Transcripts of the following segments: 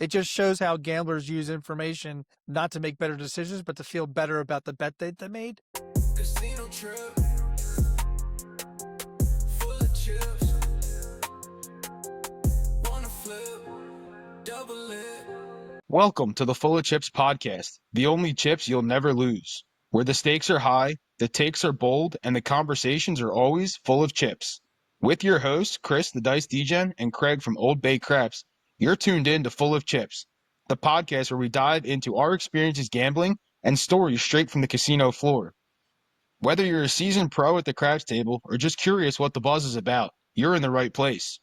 It just shows how gamblers use information not to make better decisions, but to feel better about the bet they made. Casino trip, full of chips, wanna flip, double it. Welcome to the Full of Chips podcast, the only chips you'll never lose, where the stakes are high, the takes are bold, and the conversations are always full of chips. With your hosts, Chris the Dice Degen and Craig from Old Bay Craps, you're tuned in to Full of Chips, the podcast where we dive into our experiences gambling and stories straight from the casino floor. Whether you're a seasoned pro at the craps table or just curious what the buzz is about, you're in the right place.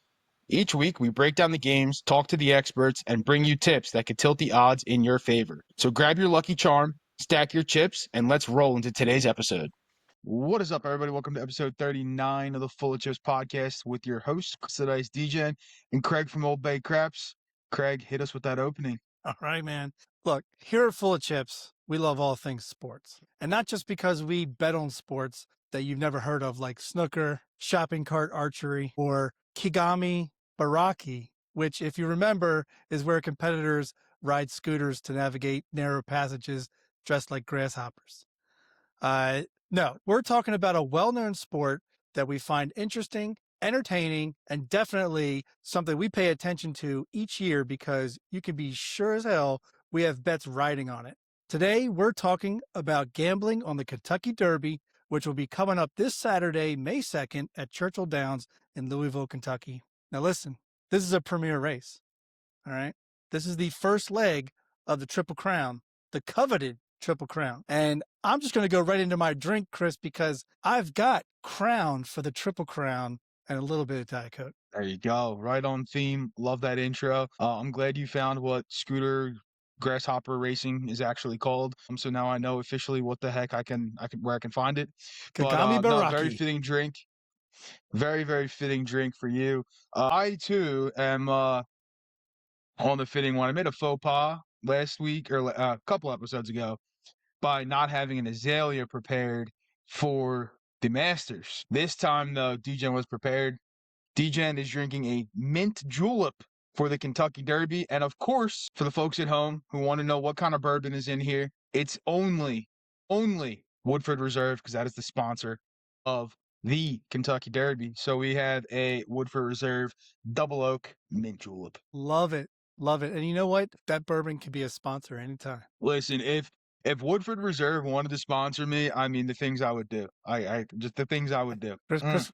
Each week, we break down the games, talk to the experts, and bring you tips that could tilt the odds in your favor. So grab your lucky charm, stack your chips, and let's roll into today's episode. What is up, everybody? Welcome to episode 39 of the Full of Chips podcast with your hosts, Chris the Dice Degen and Craig from Old Bay Craps. Craig, hit us with that opening. All right, man. Look, here at Full of Chips, we love all things sports. And not just because we bet on sports that you've never heard of, like snooker, shopping cart archery, or Kigami Baraki, which, if you remember, is where competitors ride scooters to navigate narrow passages dressed like grasshoppers. No, we're talking about a well-known sport that we find interesting, entertaining, and definitely something we pay attention to each year because you can be sure as hell we have bets riding on it. Today, we're talking about gambling on the Kentucky Derby, which will be coming up this Saturday, May 2nd at Churchill Downs in Louisville, Kentucky. Now listen, this is a premier race, all right? This is the first leg of the Triple Crown, the coveted Triple Crown. And I'm just going to go right into my drink, Chris, because I've got Crown for the Triple Crown and a little bit of Diet Coke. There you go. Right on theme. Love that intro. I'm glad you found what scooter grasshopper racing is actually called. So now I know officially what the heck I can where I can find it. Kagami No, Baraki. very fitting drink. Very, very fitting drink for you. I too am on the fitting one. I made a faux pas last week or a couple episodes ago by not having an azalea prepared for the Masters. This time, though, Degen was prepared. Degen is drinking a mint julep for the Kentucky Derby. And of course, for the folks at home who want to know what kind of bourbon is in here, it's only Woodford Reserve, because that is the sponsor of the Kentucky Derby. So we have a Woodford Reserve Double Oak Mint Julep. Love it. Love it. And you know what? That bourbon can be a sponsor anytime. Listen, if Woodford Reserve wanted to sponsor me, I mean, the things I would do. I just the things I would do.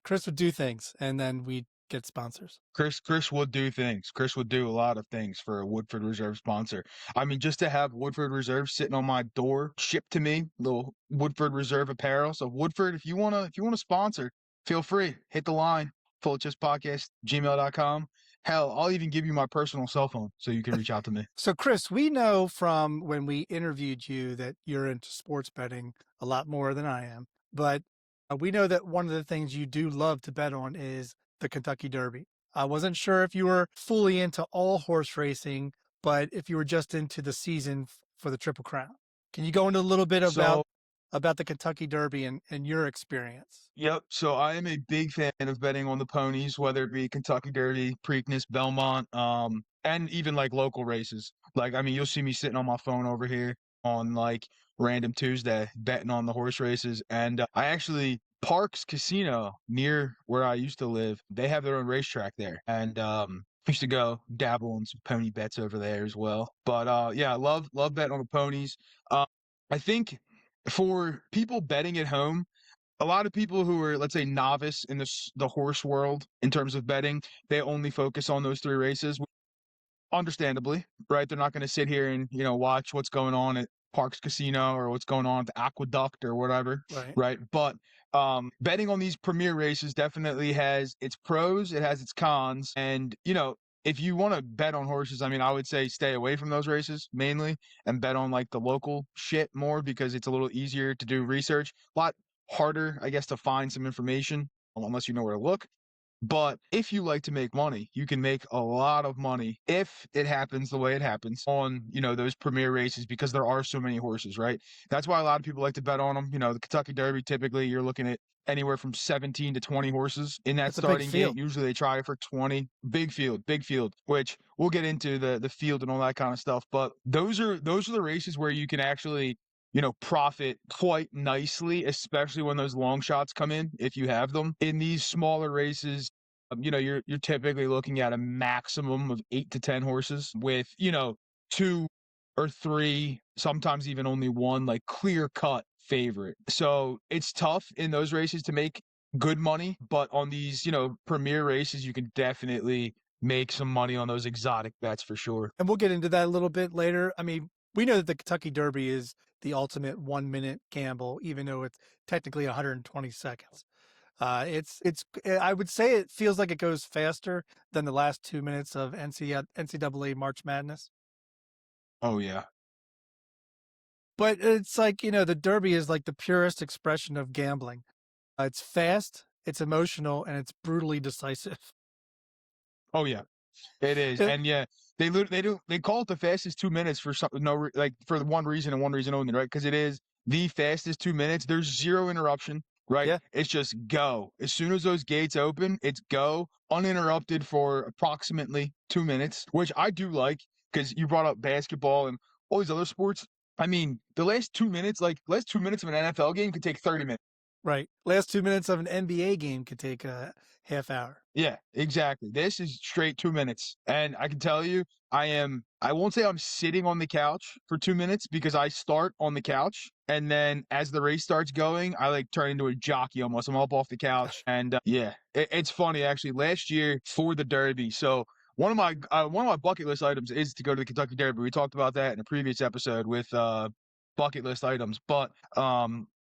Chris would do things, and then we'd get sponsors. Chris would do things. Chris would do a lot of things for a Woodford Reserve sponsor. I mean, just to have Woodford Reserve sitting on my door, shipped to me, little Woodford Reserve apparel. So Woodford, if you wanna sponsor, feel free. Hit the line. FullofChipsPodcast@gmail.com. Hell, I'll even give you my personal cell phone so you can reach out to me. So, Chris, we know from when we interviewed you that you're into sports betting a lot more than I am. But we know that one of the things you do love to bet on is the Kentucky Derby. I wasn't sure if you were fully into all horse racing, but if you were just into the season for the Triple Crown. Can you go into a little bit about the Kentucky Derby and your experience? Yep. So I am a big fan of betting on the ponies, whether it be Kentucky Derby, Preakness, Belmont, and even like local races. Like, I mean, you'll see me sitting on my phone over here on like random Tuesday betting on the horse races. And I actually, Parks Casino near where I used to live, they have their own racetrack there. And used to go dabble on some pony bets over there as well. But yeah, I love betting on the ponies. I think for people betting at home, a lot of people who are, let's say, novice in the horse world in terms of betting, they only focus on those three races. Understandably, right? They're not going to sit here and, watch what's going on at Parks Casino or what's going on at the Aqueduct or whatever, right? But betting on these premier races definitely has its pros, it has its cons, and, if you want to bet on horses, I mean, I would say stay away from those races mainly and bet on like the local shit more because it's a little easier to do research. A lot harder, I guess, to find some information unless you know where to look. But if you like to make money, you can make a lot of money if it happens the way it happens on, those premier races because there are so many horses, right? That's why a lot of people like to bet on them. The Kentucky Derby, typically you're looking at anywhere from 17 to 20 horses in that That's a big starting gate. field. Usually they try for 20. Big field, which we'll get into the field and all that kind of stuff. But those are the races where you can actually profit quite nicely, especially when those long shots come in, if you have them. In these smaller races, you're typically looking at a maximum of 8 to 10 horses with, two or three, sometimes even only one, like clear cut favorite. So it's tough in those races to make good money, but on these, premier races, you can definitely make some money on those exotic bets for sure. And we'll get into that a little bit later. I mean, we know that the Kentucky Derby is the ultimate 1 minute gamble, even though it's technically 120 seconds. I would say it feels like it goes faster than the last 2 minutes of NCAA March Madness. Oh yeah. But it's like, the Derby is like the purest expression of gambling. It's fast, it's emotional, and it's brutally decisive. Oh yeah. It is, and yeah, they call it the fastest 2 minutes for some for the one reason and one reason only, right? Because it is the fastest 2 minutes. There's zero interruption, right? Yeah, It's just go. As soon as those gates open, it's go uninterrupted for approximately 2 minutes, which I do like because you brought up basketball and all these other sports. I mean, the last 2 minutes of an NFL game could take 30 minutes. right. Last 2 minutes of an NBA game could take a half hour. Yeah, exactly. This is straight 2 minutes. And I can tell you, I won't say I'm sitting on the couch for 2 minutes because I start on the couch. And then as the race starts going, I like turn into a jockey almost. I'm up off the couch. And yeah, it's funny actually. Last year for the Derby. So one of my bucket list items is to go to the Kentucky Derby. We talked about that in a previous episode with bucket list items. But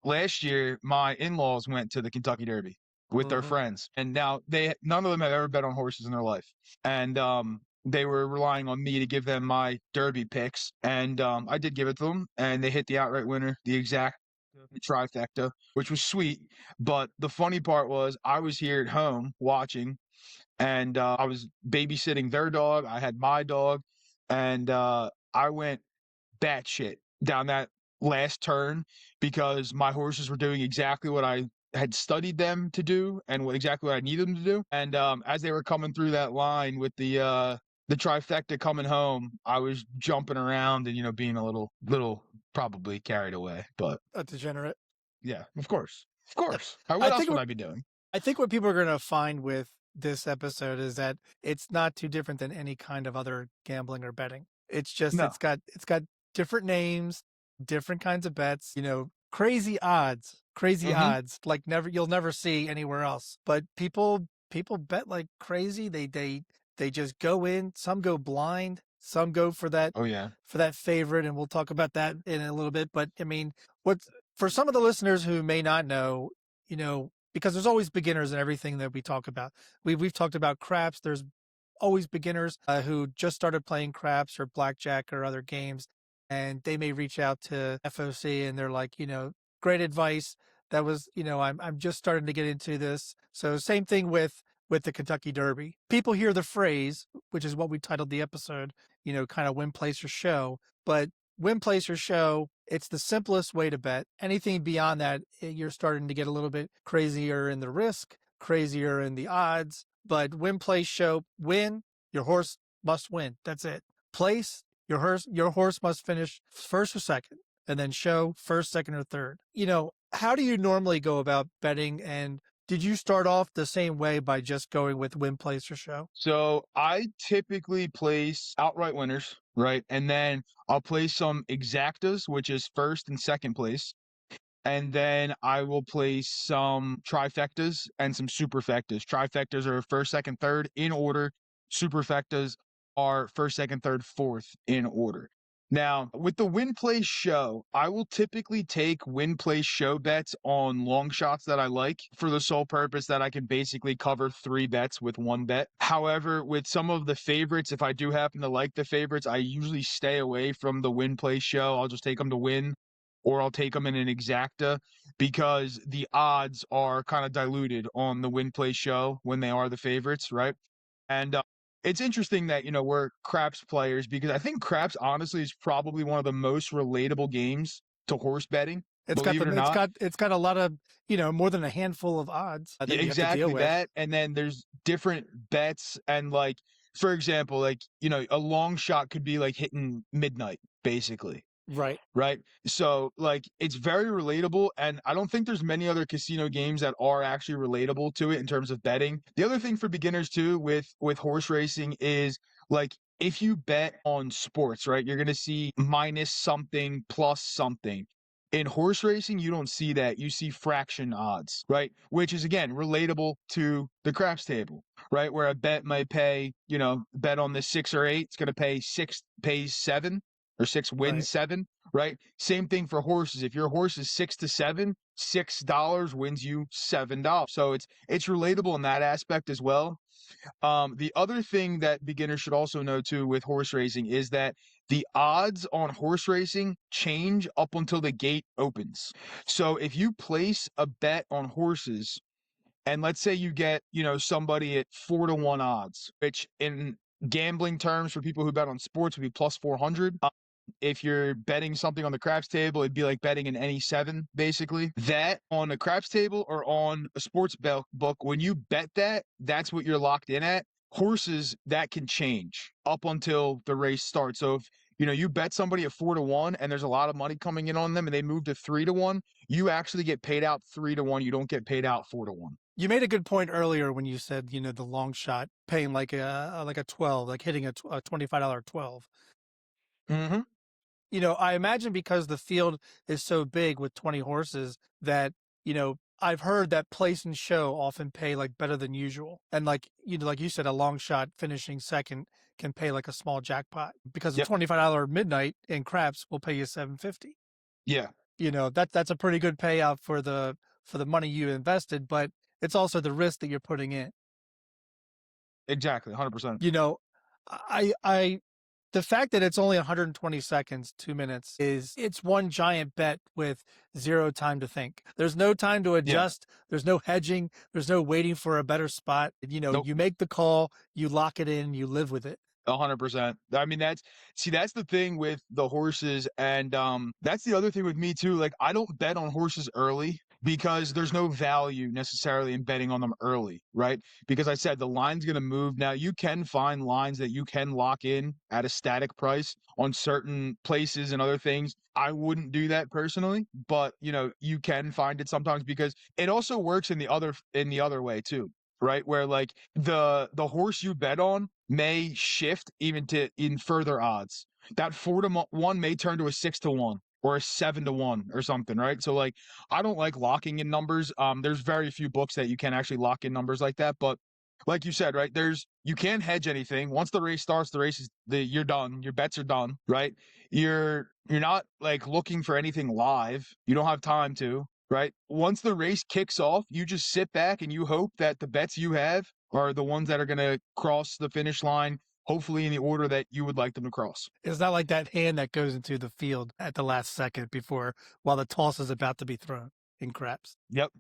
last year, my in-laws went to the Kentucky Derby with their Mm-hmm. friends. And now none of them have ever bet on horses in their life. And they were relying on me to give them my Derby picks. And I did give it to them, and they hit the outright winner, the exact trifecta, which was sweet. But the funny part was I was here at home watching, and I was babysitting their dog. I had my dog, and I went batshit down that last turn because my horses were doing exactly what I had studied them to do and exactly what I needed them to do. And as they were coming through that line with the trifecta coming home, I was jumping around and being a little probably carried away. But A degenerate. yeah, of course, of course. What I else think would I be doing? I think what people are going to find with this episode is that it's not too different than any kind of other gambling or betting. It's just No. it's got different names, different kinds of bets, crazy Mm-hmm. odds like you'll never see anywhere else. But people bet like crazy. They just go in, some go blind, some go Oh yeah. for that favorite, and we'll talk about that in a little bit. But I mean, what's for some of the listeners who may not know, because there's always beginners in everything that we talk about. We've talked about craps. There's always beginners who just started playing craps or blackjack or other games, and they may reach out to FOC and they're like, great advice. That was, I'm just starting to get into this. So same thing with the Kentucky Derby. People hear the phrase, which is what we titled the episode, kind of win, place, or show. But win, place, or show, it's the simplest way to bet. Anything beyond that, you're starting to get a little bit crazier in the risk, crazier in the odds. But win, place, show, win, your horse must win. That's it. Place, your horse must finish first or second, and then show first, second, or third. How do you normally go about betting, and did you start off the same way by just going with win, place, or show? So I typically place outright winners, right? And then I'll place some exactas, which is first and second place. And then I will place some trifectas and some superfectas. Trifectas are first, second, third in order. Superfectas are first, second, third, fourth in order. Now, with the win play show, I will typically take win play show bets on long shots that I like for the sole purpose that I can basically cover 3 bets with 1 bet. However, with some of the favorites, if I do happen to like the favorites, I usually stay away from the win play show. I'll just take them to win. or I'll take them in an exacta because the odds are kind of diluted on the win play show when they are the favorites, right? And it's interesting that, we're craps players because I think craps honestly is probably one of the most relatable games to horse betting, It's got believe it the or not. it's got a lot of, more than a handful of odds Yeah, that you have to deal exactly with. that. And then there's different bets and like, for example, like, a long shot could be like hitting midnight, basically. Right. Right. So like it's very relatable. And I don't think there's many other casino games that are actually relatable to it in terms of betting. The other thing for beginners too with horse racing is like if you bet on sports, right, you're gonna see minus something plus something. In horse racing, you don't see that. You see fraction odds, right? Which is again relatable to the craps table, right? Where a bet might pay, bet on the 6 or 8, it's gonna pay pays 7 or 6 Right. wins 7, right? Same thing for horses. If your horse is 6 to 7, $6 wins you $7. So it's relatable in that aspect as well. The other thing that beginners should also know too with horse racing is that the odds on horse racing change up until the gate opens. So if you place a bet on horses and let's say you get, somebody at 4-to-1 odds, which in gambling terms for people who bet on sports would be plus 400. If you're betting something on the craps table, it'd be like betting an any 7, basically. That on a craps table or on a sports book, when you bet that, that's what you're locked in at. Horses, that can change up until the race starts. So if you bet somebody at 4-to-1 and there's a lot of money coming in on them and they move to 3-to-1, you actually get paid out 3-to-1. You don't get paid out 4-to-1. You made a good point earlier when you said, the long shot paying like a 12, like hitting a $25 12. Mm-hmm. I imagine because the field is so big with 20 horses that, I've heard that place and show often pay like better than usual. And like, like you said, a long shot finishing second can pay like a small jackpot because a Yep. $25 midnight in craps will pay you $750. Yeah. That's a pretty good payout for the money you invested, but it's also the risk that you're putting in. Exactly. 100%. I the fact that it's only 120 seconds, 2 minutes it's one giant bet with zero time to think. There's no time to adjust. Yeah. There's no hedging. There's no waiting for a better spot. Nope. You make the call, you lock it in, you live with it. 100%. I mean, that's the thing with the horses. And that's the other thing with me too. Like, I don't bet on horses early because there's no value necessarily in betting on them early, right? Because I said the line's going to move. Now, you can find lines that you can lock in at a static price on certain places and other things. I wouldn't do that personally, but you can find it sometimes because it also works in the other way too, right? Where like the horse you bet on may shift even to in further odds. That 4-to-1 may turn to a 6-to-1 or a 7-to-1 or something, right? So like I don't like locking in numbers. There's very few books that you can actually lock in numbers like that, but like you said, right? You can't hedge anything. Once the race starts, you're done. Your bets are done, right? You're not like looking for anything live. You don't have time to, right? Once the race kicks off, you just sit back and you hope that the bets you have are the ones that are going to cross the finish line, hopefully in the order that you would like them to cross. It's not like that hand that goes into the field at the last second while the toss is about to be thrown in craps. Yep.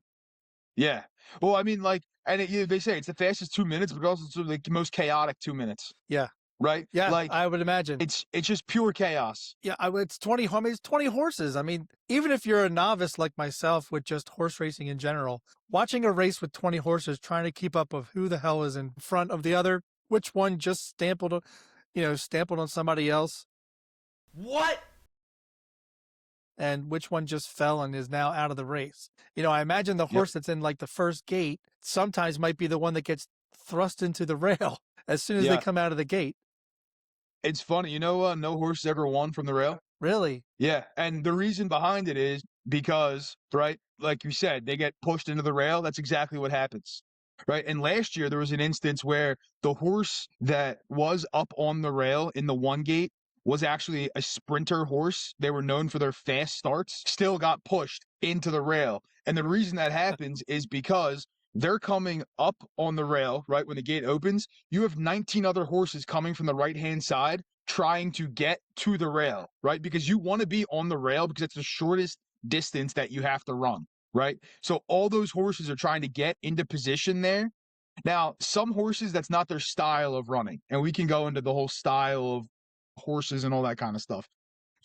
Yeah. Well, I mean, like, and they say it's the fastest 2 minutes, but also like the most chaotic 2 minutes. Yeah. Right? Yeah, like, I would imagine. It's just pure chaos. Yeah, it's 20 horses. I mean, even if you're a novice like myself with just horse racing in general, watching a race with 20 horses, trying to keep up of who the hell is in front of the other, which one just stampled on somebody else. What? And which one just fell and is now out of the race. I imagine the horse that's in like the first gate sometimes might be the one that gets thrust into the rail as soon as they come out of the gate. It's funny, no horse ever won from the rail. Really? Yeah, and the reason behind it is because, right, like you said, they get pushed into the rail. That's exactly what happens, right? And last year there was an instance where the horse that was up on the rail in the one gate was actually a sprinter horse. They were known for their fast starts, still got pushed into the rail. And the reason that happens is because they're coming up on the rail, right, when the gate opens. You have 19 other horses coming from the right-hand side trying to get to the rail, right? Because you want to be on the rail because it's the shortest distance that you have to run, right? So all those horses are trying to get into position there. Now, some horses, that's not their style of running. And we can go into the whole style of horses and all that kind of stuff.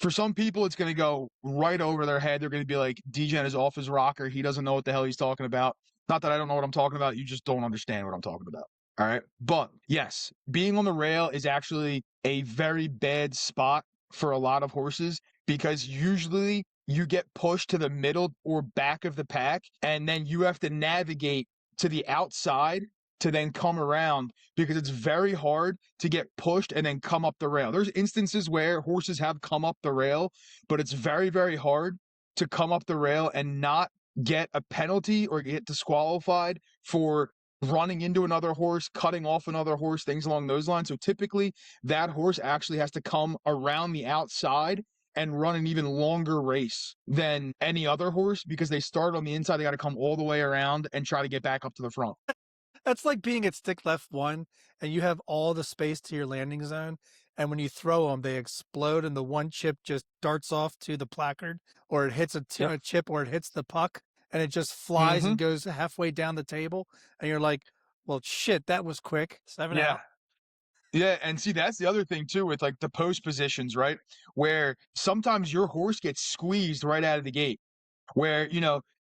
For some people, it's going to go right over their head. They're going to be like, DGen is off his rocker. He doesn't know what the hell he's talking about. Not that I don't know what I'm talking about. You just don't understand what I'm talking about. All right. But yes, being on the rail is actually a very bad spot for a lot of horses because usually you get pushed to the middle or back of the pack, and then you have to navigate to the outside to then come around because it's very hard to get pushed and then come up the rail. There's instances where horses have come up the rail, but it's very, very hard to come up the rail and not get a penalty or get disqualified for running into another horse, cutting off another horse, things along those lines. So typically that horse actually has to come around the outside and run an even longer race than any other horse because they start on the inside. They got to come all the way around and try to get back up to the front. That's like being at stick left 1 and you have all the space to your landing zone. And when you throw them, they explode and the one chip just darts off to the placard or it hits a chip or it hits the puck and it just flies and goes halfway down the table. And you're like, well, shit, that was quick. 7 out. Yeah, and see, that's the other thing too with like the post positions, right? Where sometimes your horse gets squeezed right out of the gate. Where,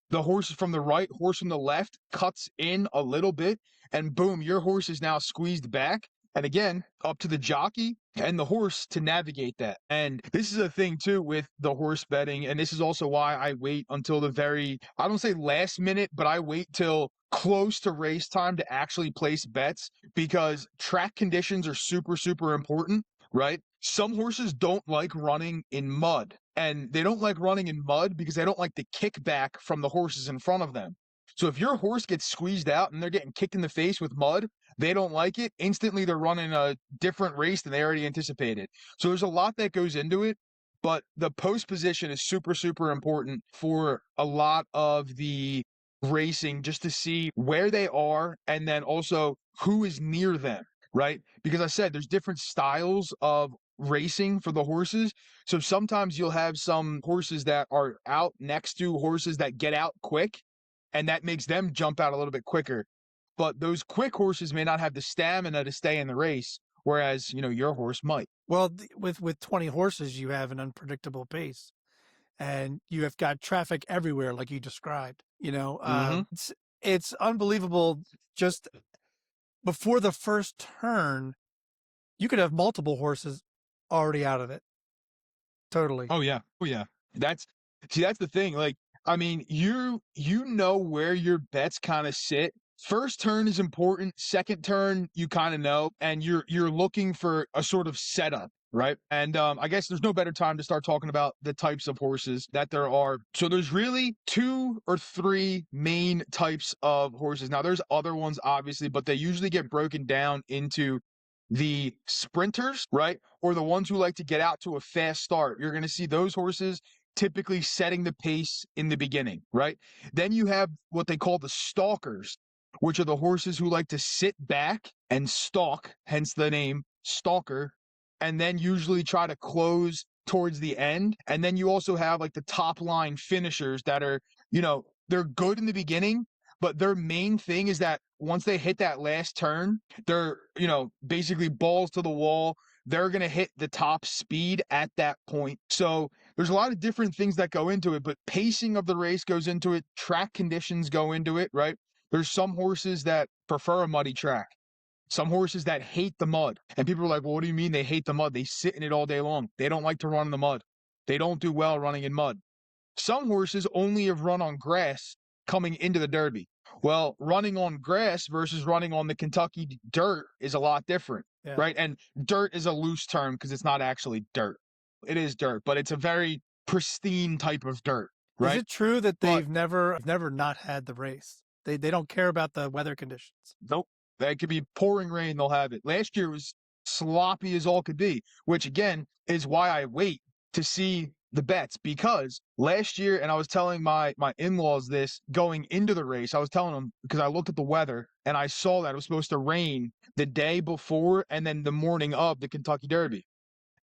the horse from the right, horse from the left cuts in a little bit, and boom, your horse is now squeezed back. And again, up to the jockey and the horse to navigate that. And this is a thing too with the horse betting. And this is also why I wait until the very, I don't say last minute, but I wait till close to race time to actually place bets because track conditions are super, super important, right? Some horses don't like running in mud. And they don't like running in mud because they don't like the kickback from the horses in front of them. So if your horse gets squeezed out and they're getting kicked in the face with mud, they don't like it. Instantly, they're running a different race than they already anticipated. So there's a lot that goes into it, but the post position is super, super important for a lot of the racing just to see where they are and then also who is near them, right? Because I said there's different styles of racing for the horses. So sometimes you'll have some horses that are out next to horses that get out quick, and that makes them jump out a little bit quicker. But those quick horses may not have the stamina to stay in the race, whereas, your horse might. Well, with 20 horses, you have an unpredictable pace and you have got traffic everywhere, like you described. It's unbelievable. Just before the first turn, you could have multiple horses already out of it. Totally. Oh yeah. Oh yeah. That's the thing. Like, I mean, you know where your bets kind of sit. First turn is important. Second turn, you kind of know, and you're looking for a sort of setup, right? And I guess there's no better time to start talking about the types of horses that there are. So there's really 2 or 3 main types of horses. Now there's other ones, obviously, but they usually get broken down into the sprinters, right? Or the ones who like to get out to a fast start. You're going to see those horses typically setting the pace in the beginning, right? Then you have what they call the stalkers, which are the horses who like to sit back and stalk, hence the name stalker, and then usually try to close towards the end. And then you also have like the top line finishers that are, they're good in the beginning, but their main thing is that once they hit that last turn, they're, basically balls to the wall. They're going to hit the top speed at that point. So there's a lot of different things that go into it, but pacing of the race goes into it. Track conditions go into it, right? There's some horses that prefer a muddy track. Some horses that hate the mud. And people are like, well, what do you mean they hate the mud? They sit in it all day long. They don't like to run in the mud. They don't do well running in mud. Some horses only have run on grass coming into the Derby. Well, running on grass versus running on the Kentucky dirt is a lot different, right? And dirt is a loose term because it's not actually dirt. It is dirt, but it's a very pristine type of dirt, right? Is it true that they've never not had the race? They don't care about the weather conditions. Nope. That could be pouring rain, they'll have it. Last year was sloppy as all could be, which again is why I wait to see the bets, because last year, and I was telling my in-laws this going into the race, I was telling them because I looked at the weather and I saw that it was supposed to rain the day before and then the morning of the Kentucky Derby.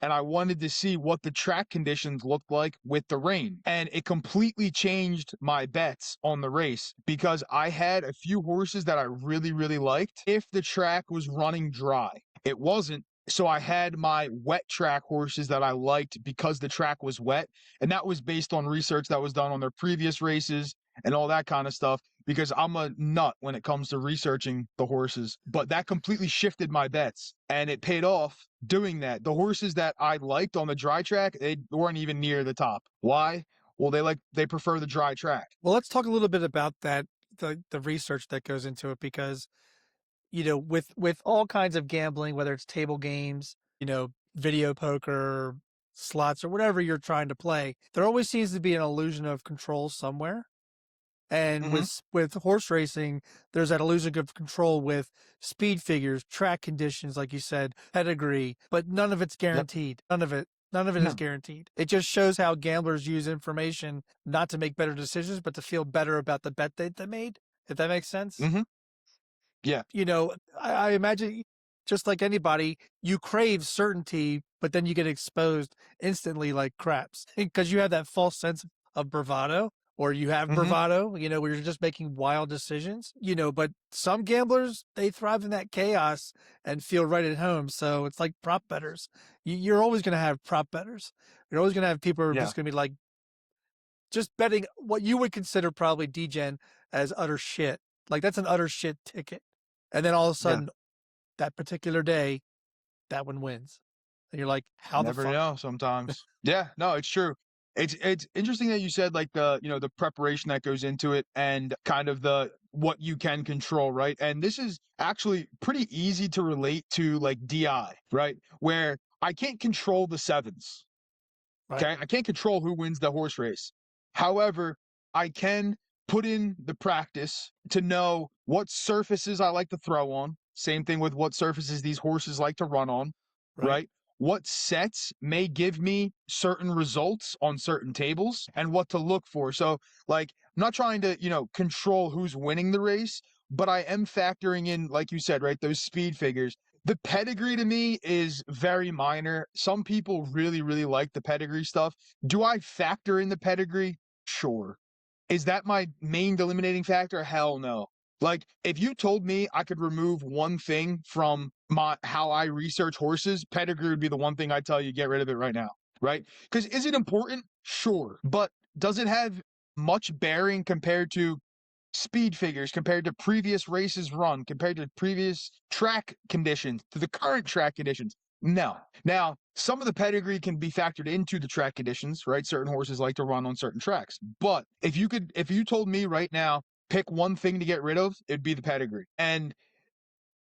and I wanted to see what the track conditions looked like with the rain. And it completely changed my bets on the race because I had a few horses that I really, really liked if the track was running dry. It wasn't. So I had my wet track horses that I liked because the track was wet. And that was based on research that was done on their previous races and all that kind of stuff because I'm a nut when it comes to researching the horses. But that completely shifted my bets and it paid off doing that. The horses that I liked on the dry track, they weren't even near the top. Why? Well, they prefer the dry track. Well, let's talk a little bit about that, the research that goes into it, because with all kinds of gambling, whether it's table games, video poker, slots, or whatever you're trying to play, there always seems to be an illusion of control somewhere. And Mm-hmm. with horse racing, there's that illusion of control with speed figures, track conditions, like you said, pedigree, but none of it's Yep. guaranteed. None of it is No. guaranteed. It just shows how gamblers use information not to make better decisions, but to feel better about the bet they made, if that makes sense. Mm-hmm. Yeah. I imagine, just like anybody, you crave certainty, but then you get exposed instantly like craps because you have that false sense of bravado, or you have Mm-hmm. bravado, where you're just making wild decisions, but some gamblers, they thrive in that chaos and feel right at home. So it's like prop bettors. You're always going to have prop bettors. You're always going to have people who are Yeah. just going to be like, just betting what you would consider probably degen as utter shit. Like that's an utter shit ticket. And then all of a Yeah. sudden, that particular day, that one wins. And you're like, how the Never fuck? know sometimes. Yeah, no, it's true. It's interesting that you said like the preparation that goes into it and kind of the what you can control, right? And this is actually pretty easy to relate to like DI, right? Where I can't control the sevens. Right, Okay. I can't control who wins the horse race. However, I can put in the practice to know what surfaces I like to throw on. Same thing with what surfaces these horses like to run on, right, right? What sets may give me certain results on certain tables and what to look for. So, like, I'm not trying to, control who's winning the race, but I am factoring in, like you said, right, those speed figures. The pedigree to me is very minor. Some people really, really like the pedigree stuff. Do I factor in the pedigree? Sure. Is that my main delimiting factor? Hell no. Like, if you told me I could remove one thing from my how I research horses, pedigree would be the one thing I tell you get rid of it right now, right? Because is it important? Sure. But does it have much bearing compared to speed figures, compared to previous races run, compared to previous track conditions, to the current track conditions? No. Now, some of the pedigree can be factored into the track conditions, right? Certain horses like to run on certain tracks. But if you told me right now, pick one thing to get rid of, it'd be the pedigree. And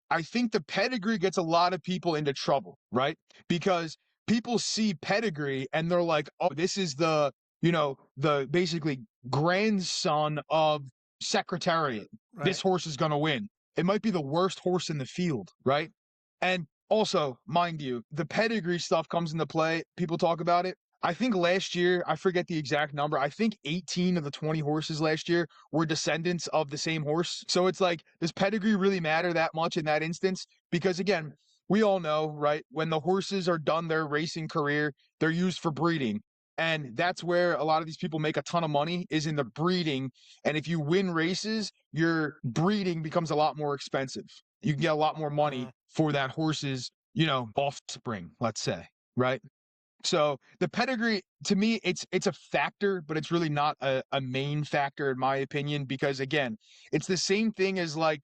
I think the pedigree gets a lot of people into trouble, right? Because people see pedigree and they're like, oh, this is the basically grandson of Secretariat. right. This horse is going to win. It might be the worst horse in the field, right? And also, mind you, the pedigree stuff comes into play. People talk about it. I think last year, I forget the exact number. I think 18 of the 20 horses last year were descendants of the same horse. So it's like, does pedigree really matter that much in that instance? Because again, we all know, right? When the horses are done their racing career, they're used for breeding. And that's where a lot of these people make a ton of money is in the breeding. And if you win races, your breeding becomes a lot more expensive. You can get a lot more money for that horse's, offspring, let's say, right? So the pedigree to me, it's a factor, but it's really not a main factor in my opinion, because again, it's the same thing as like,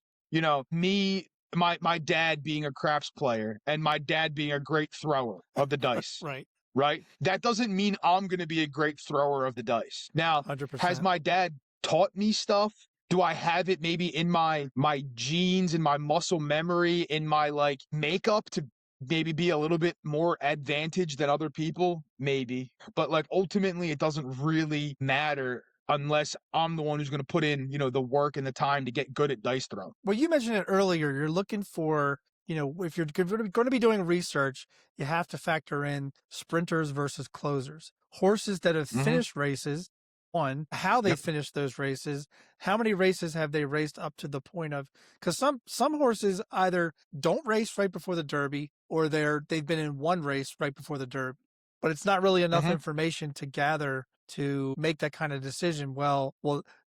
me, my dad being a craps player and my dad being a great thrower of the dice, Right. right? That doesn't mean I'm going to be a great thrower of the dice. Now, has 100%. my dad taught me stuff? Do I have it maybe in my genes, in my muscle memory, in my like makeup to maybe be a little bit more advantaged than other people? Maybe. But like ultimately it doesn't really matter unless I'm the one who's going to put in, the work and the time to get good at dice throw. Well, you mentioned it earlier. You're looking for, if you're going to be doing research, you have to factor in sprinters versus closers. Horses that have Mhm. finished races one, how they Yep. finished those races, how many races have they raced up to the point of, because some horses either don't race right before the Derby or they've been in one race right before the Derby, but it's not really enough Mm-hmm. information to gather to make that kind of decision. Well,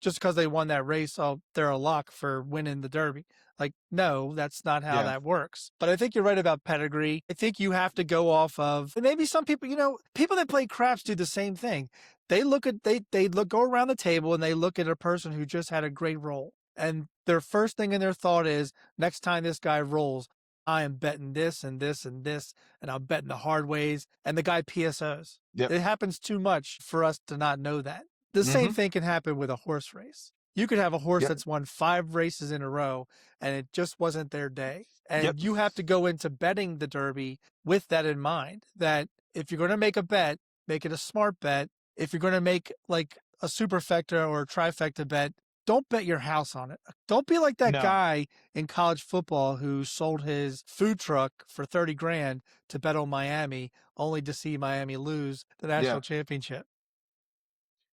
just because they won that race, oh, they're a lock for winning the Derby. Like, no, that's not how Yeah. that works. But I think you're right about pedigree. I think you have to go off of, and maybe some people, people that play craps do the same thing. They go around the table and they look at a person who just had a great roll. And their first thing in their thought is, next time this guy rolls, I am betting this and this and this, and I'm betting the hard ways. And the guy PSOs. Yep. It happens too much for us to not know that. The same Mm-hmm. thing can happen with a horse race. You could have a horse Yep. that's won 5 races in a row and it just wasn't their day. And Yep. you have to go into betting the Derby with that in mind, that if you're going to make a bet, make it a smart bet. If you're going to make like a superfecta or a trifecta bet, don't bet your house on it. Don't be like that No. guy in college football who sold his food truck for 30 grand to bet on Miami, only to see Miami lose the national championship.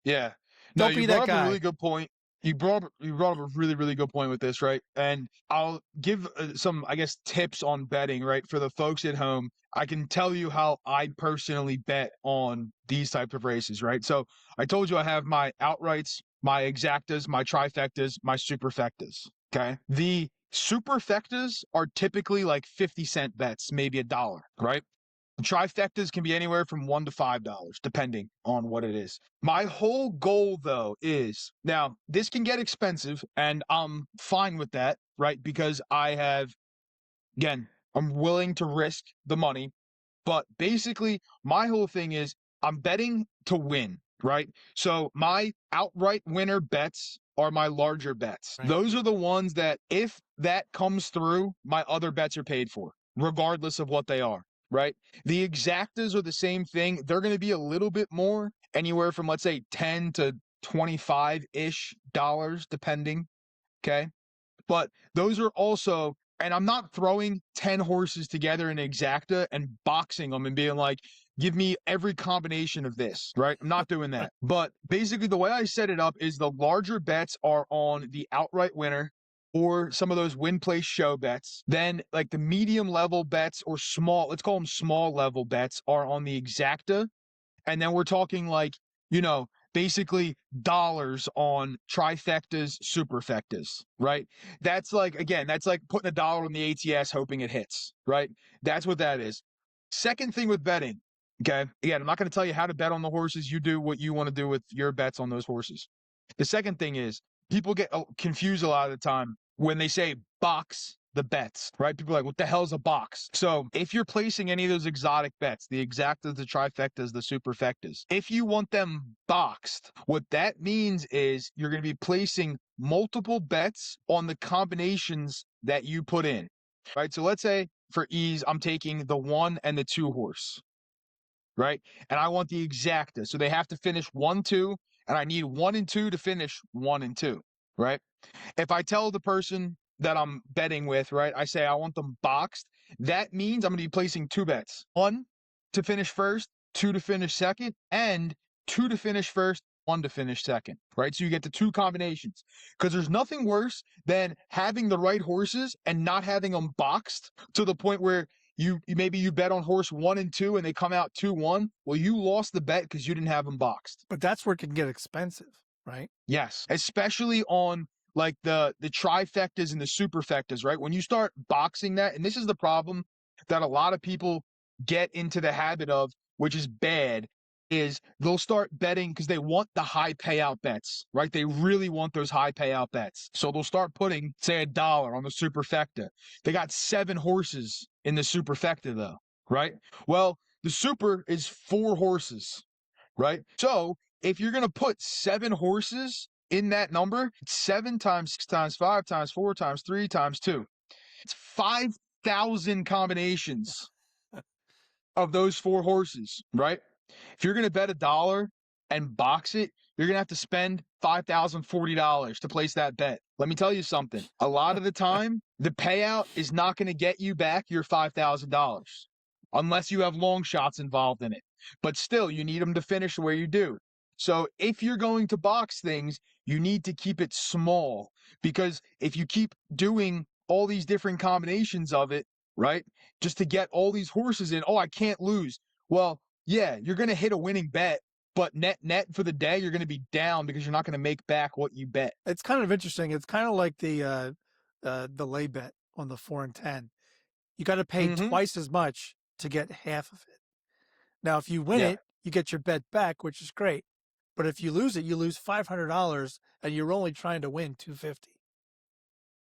Yeah. No, Don't you be that brought up a guy. really good point. You brought up a really, really good point with this, right? And I'll give some, I guess, tips on betting, right? For the folks at home, I can tell you how I personally bet on these types of races, right? So I told you I have my outrights, my exactas, my trifectas, my superfectas. Okay. The superfectas are typically like 50-cent bets, maybe $1, right? Trifectas can be anywhere from $1 to $5, depending on what it is. My whole goal, though, is now this can get expensive, and I'm fine with that, right? Because again, I'm willing to risk the money. But basically, my whole thing is I'm betting to win, right? So my outright winner bets are my larger bets. Right. Those are the ones that if that comes through, my other bets are paid for, regardless of what they are, right? The exactas are the same thing. They're going to be a little bit more, anywhere from, let's say, 10 to 25-ish dollars, depending. Okay. But those are also, and I'm not throwing 10 horses together in exacta and boxing them and being like, give me every combination of this, right? I'm not doing that. But basically, the way I set it up is the larger bets are on the outright winner or some of those win place show bets. Then, like the medium level bets or small, let's call them small level bets, are on the exacta. And then we're talking like, basically dollars on trifectas, superfectas, right? That's like, again, that's like putting $1 on the ATS hoping it hits, right? That's what that is. Second thing with betting, okay? Again, I'm not going to tell you how to bet on the horses. You do what you want to do with your bets on those horses. The second thing is people get confused a lot of the time when they say box the bets, right? People are like, what the hell's a box? So if you're placing any of those exotic bets, the exactas, the trifectas, the superfectas, if you want them boxed, what that means is you're going to be placing multiple bets on the combinations that you put in, right? So let's say for ease, I'm taking the 1 and the 2 horse, right? And I want the exacta. So they have to finish 1, 2, and I need 1 and 2 to finish 1 and 2, right? If I tell the person that I'm betting with, right, I say I want them boxed, that means I'm going to be placing 2 bets. 1 to finish first, 2 to finish second, and 2 to finish first, 1 to finish second, right? So you get the 2 combinations. Because there's nothing worse than having the right horses and not having them boxed to the point where you bet on horse 1 and 2 and they come out 2-1. Well, you lost the bet because you didn't have them boxed. But that's where it can get expensive, right? Yes, especially on like the trifectas and the superfectas, right? When you start boxing that, and this is the problem that a lot of people get into the habit of, which is bad, is they'll start betting because they want the high payout bets, right? They really want those high payout bets. So they'll start putting, say, $1 on the superfecta. They got 7 horses in the superfecta though, right? Well, the super is 4 horses, right? So if you're going to put 7 horses in that number, 7 times 6 times 5 times 4 times 3 times 2. It's 5,000 combinations of those 4 horses, right? If you're going to bet $1 and box it, you're going to have to spend $5,040 to place that bet. Let me tell you something. A lot of the time, the payout is not going to get you back your $5,000 unless you have long shots involved in it. But still, you need them to finish the way you do. So if you're going to box things, you need to keep it small, because if you keep doing all these different combinations of it, right, just to get all these horses in, oh, I can't lose. Well, yeah, you're going to hit a winning bet, but net for the day, you're going to be down because you're not going to make back what you bet. It's kind of interesting. It's kind of like the lay bet on the 4 and 10. You got to pay Mm-hmm. twice as much to get half of it. Now, if you win Yeah. it, you get your bet back, which is great. But if you lose it, you lose $500, and you're only trying to win 250.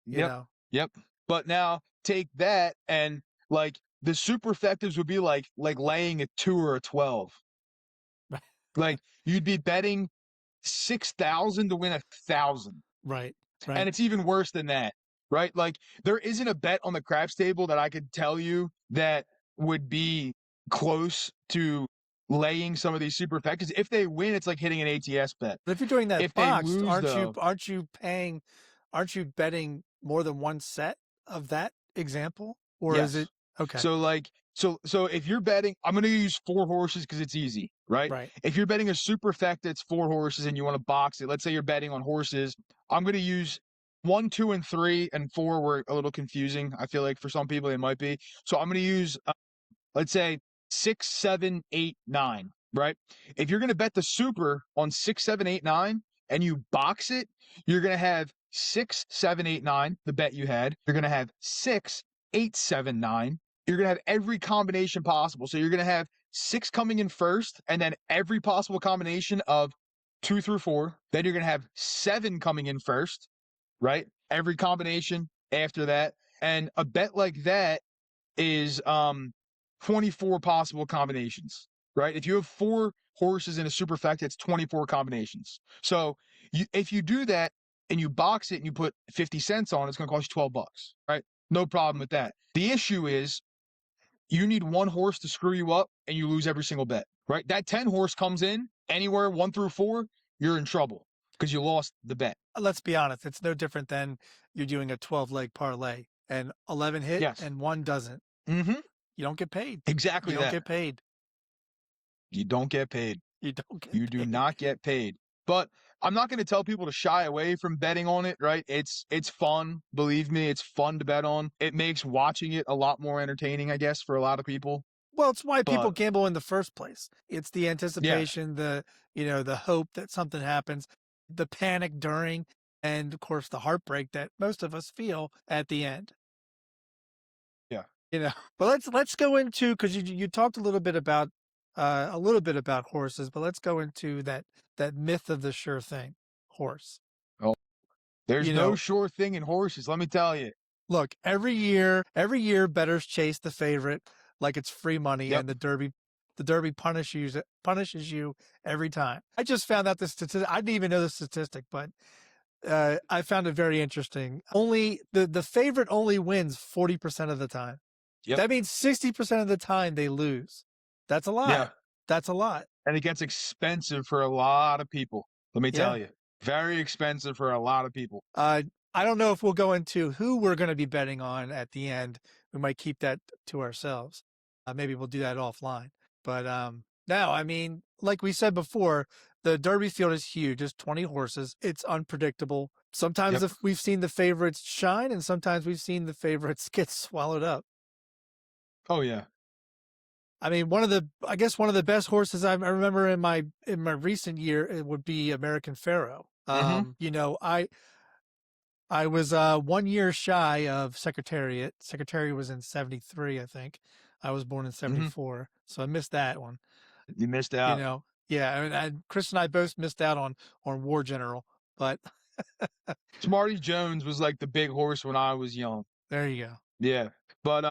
You Yep. know, Yep. But now take that, and like the superfectives would be like laying a 2 or a 12. Like you'd be betting 6,000 to win 1,000. right, And right. it's even worse than that, right? Like there isn't a bet on the craps table that I could tell you that would be close to laying some of these superfectives. If they win, it's like hitting an ATS bet. But if you're doing that If they boxed, lose though, aren't you betting more than one set of that example, or is yes. it okay? So like so if you're betting, I'm gonna use 4 horses because it's easy, right? Right. If you're betting a superfect that's 4 horses and you want to box it, let's say you're betting on horses, I'm gonna use 1, 2, and 3, and 4 were a little confusing. I feel like for some people they might be. So I'm gonna use let's say 6, 7, 8, 9, right? If you're gonna bet the super on 6, 7, 8, 9, and you box it, you're gonna have 6, 7, 8, 9, the bet you had. You're gonna have 6, 8, 7, 9. You're gonna have every combination possible. So you're gonna have 6 coming in first, and then every possible combination of 2 through 4. Then you're gonna have 7 coming in first, right? Every combination after that. And a bet like that is 24 possible combinations, right? If you have 4 horses in a superfecta, it's 24 combinations. So if you do that and you box it and you put 50 cents on, it's going to cost you $12, right? No problem with that. The issue is you need 1 horse to screw you up and you lose every single bet, right? That 10 horse comes in anywhere 1 through 4, you're in trouble because you lost the bet. Let's be honest. It's no different than you're doing a 12-leg parlay and 11 hit Yes. and one doesn't. Mm-hmm. You don't get paid. Exactly You don't that. get paid. You don't get paid. You don't get You do paid. not get paid. But I'm not going to tell people to shy away from betting on it, right? It's fun. Believe me, it's fun to bet on. It makes watching it a lot more entertaining, I guess, for a lot of people. Well, it's why people But gamble in the first place. It's the yeah, anticipation, the hope that something happens, the panic during, and of course the heartbreak that most of us feel at the end. yeah. But let's go into, because you talked a little bit about horses, but let's go into that myth of the sure thing horse. Oh, there's You no know, sure thing in horses, let me tell you. look, every year bettors chase the favorite like it's free money, Yep. and the Derby punishes you every time. I just found out the statistic. I didn't even know the statistic, but I found it very interesting. Only the favorite only wins 40% of the time. Yep. That means 60% of the time they lose. That's a Yeah. lot. That's a lot. And it gets expensive for a lot of people, let me Yeah. tell you. Very expensive for a lot of people. I don't know if we'll go into who we're going to be betting on at the end. We might keep that to ourselves. Maybe we'll do that offline. But no, I mean, like we said before, the Derby field is huge. It's 20 horses. It's unpredictable. Sometimes Yep. we've seen the favorites shine, and sometimes we've seen the favorites get swallowed up. Oh, yeah. I mean, I guess one of the best horses I remember in my recent year, it would be American Pharaoh. Mm-hmm. I was 1 year shy of Secretariat. Secretariat was in 73, I think. I was born in Mm-hmm. 74, so I missed that one. You missed out. Yeah, and Chris and I both missed out on War General, but Smarty Jones was like the big horse when I was young. there you go. Yeah. But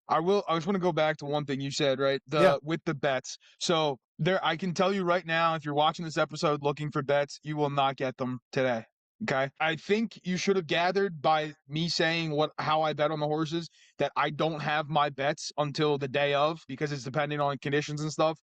I just want to go back to one thing you said, right? Yeah. With the bets. So there, I can tell you right now, if you're watching this episode looking for bets, you will not get them today. Okay. I think you should have gathered by me saying how I bet on the horses that I don't have my bets until the day of, because it's depending on conditions and stuff.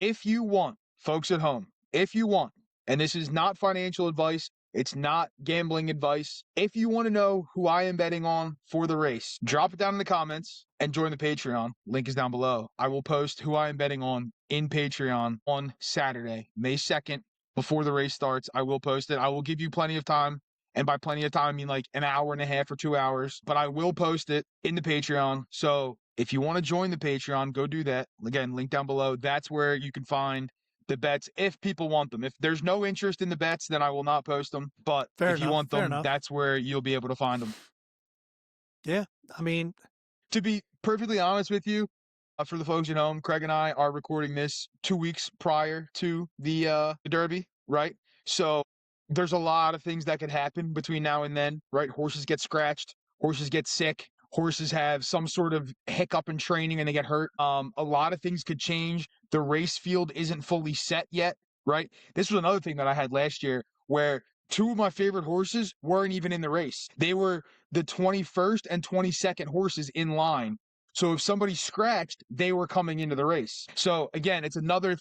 If you want, folks at home, if you want, and this is not financial advice, it's not gambling advice. If you want to know who I am betting on for the race, drop it down in the comments and join the Patreon. Link is down below. I will post who I am betting on in Patreon on Saturday, May 2nd. before the race starts. I will post it. I will give you plenty of time. And by plenty of time, I mean like an hour and a half or 2 hours, but I will post it in the Patreon. So if you want to join the Patreon, go do that. Again, link down below. That's where you can find the bets if people want them. If there's no interest in the bets, then I will not post them. But Fair if you enough. want Fair them, enough. that's where you'll be able to find them. Yeah. I mean, To be perfectly honest with you, for the folks at home, Craig and I are recording this 2 weeks prior to the Derby, right? So there's a lot of things that could happen between now and then, right? Horses get scratched, horses get sick, horses have some sort of hiccup in training and they get hurt. A lot of things could change. The race field isn't fully set yet, right? This was another thing that I had last year where two of my favorite horses weren't even in the race. They were the 21st and 22nd horses in line. So if somebody scratched, they were coming into the race. So again, it's another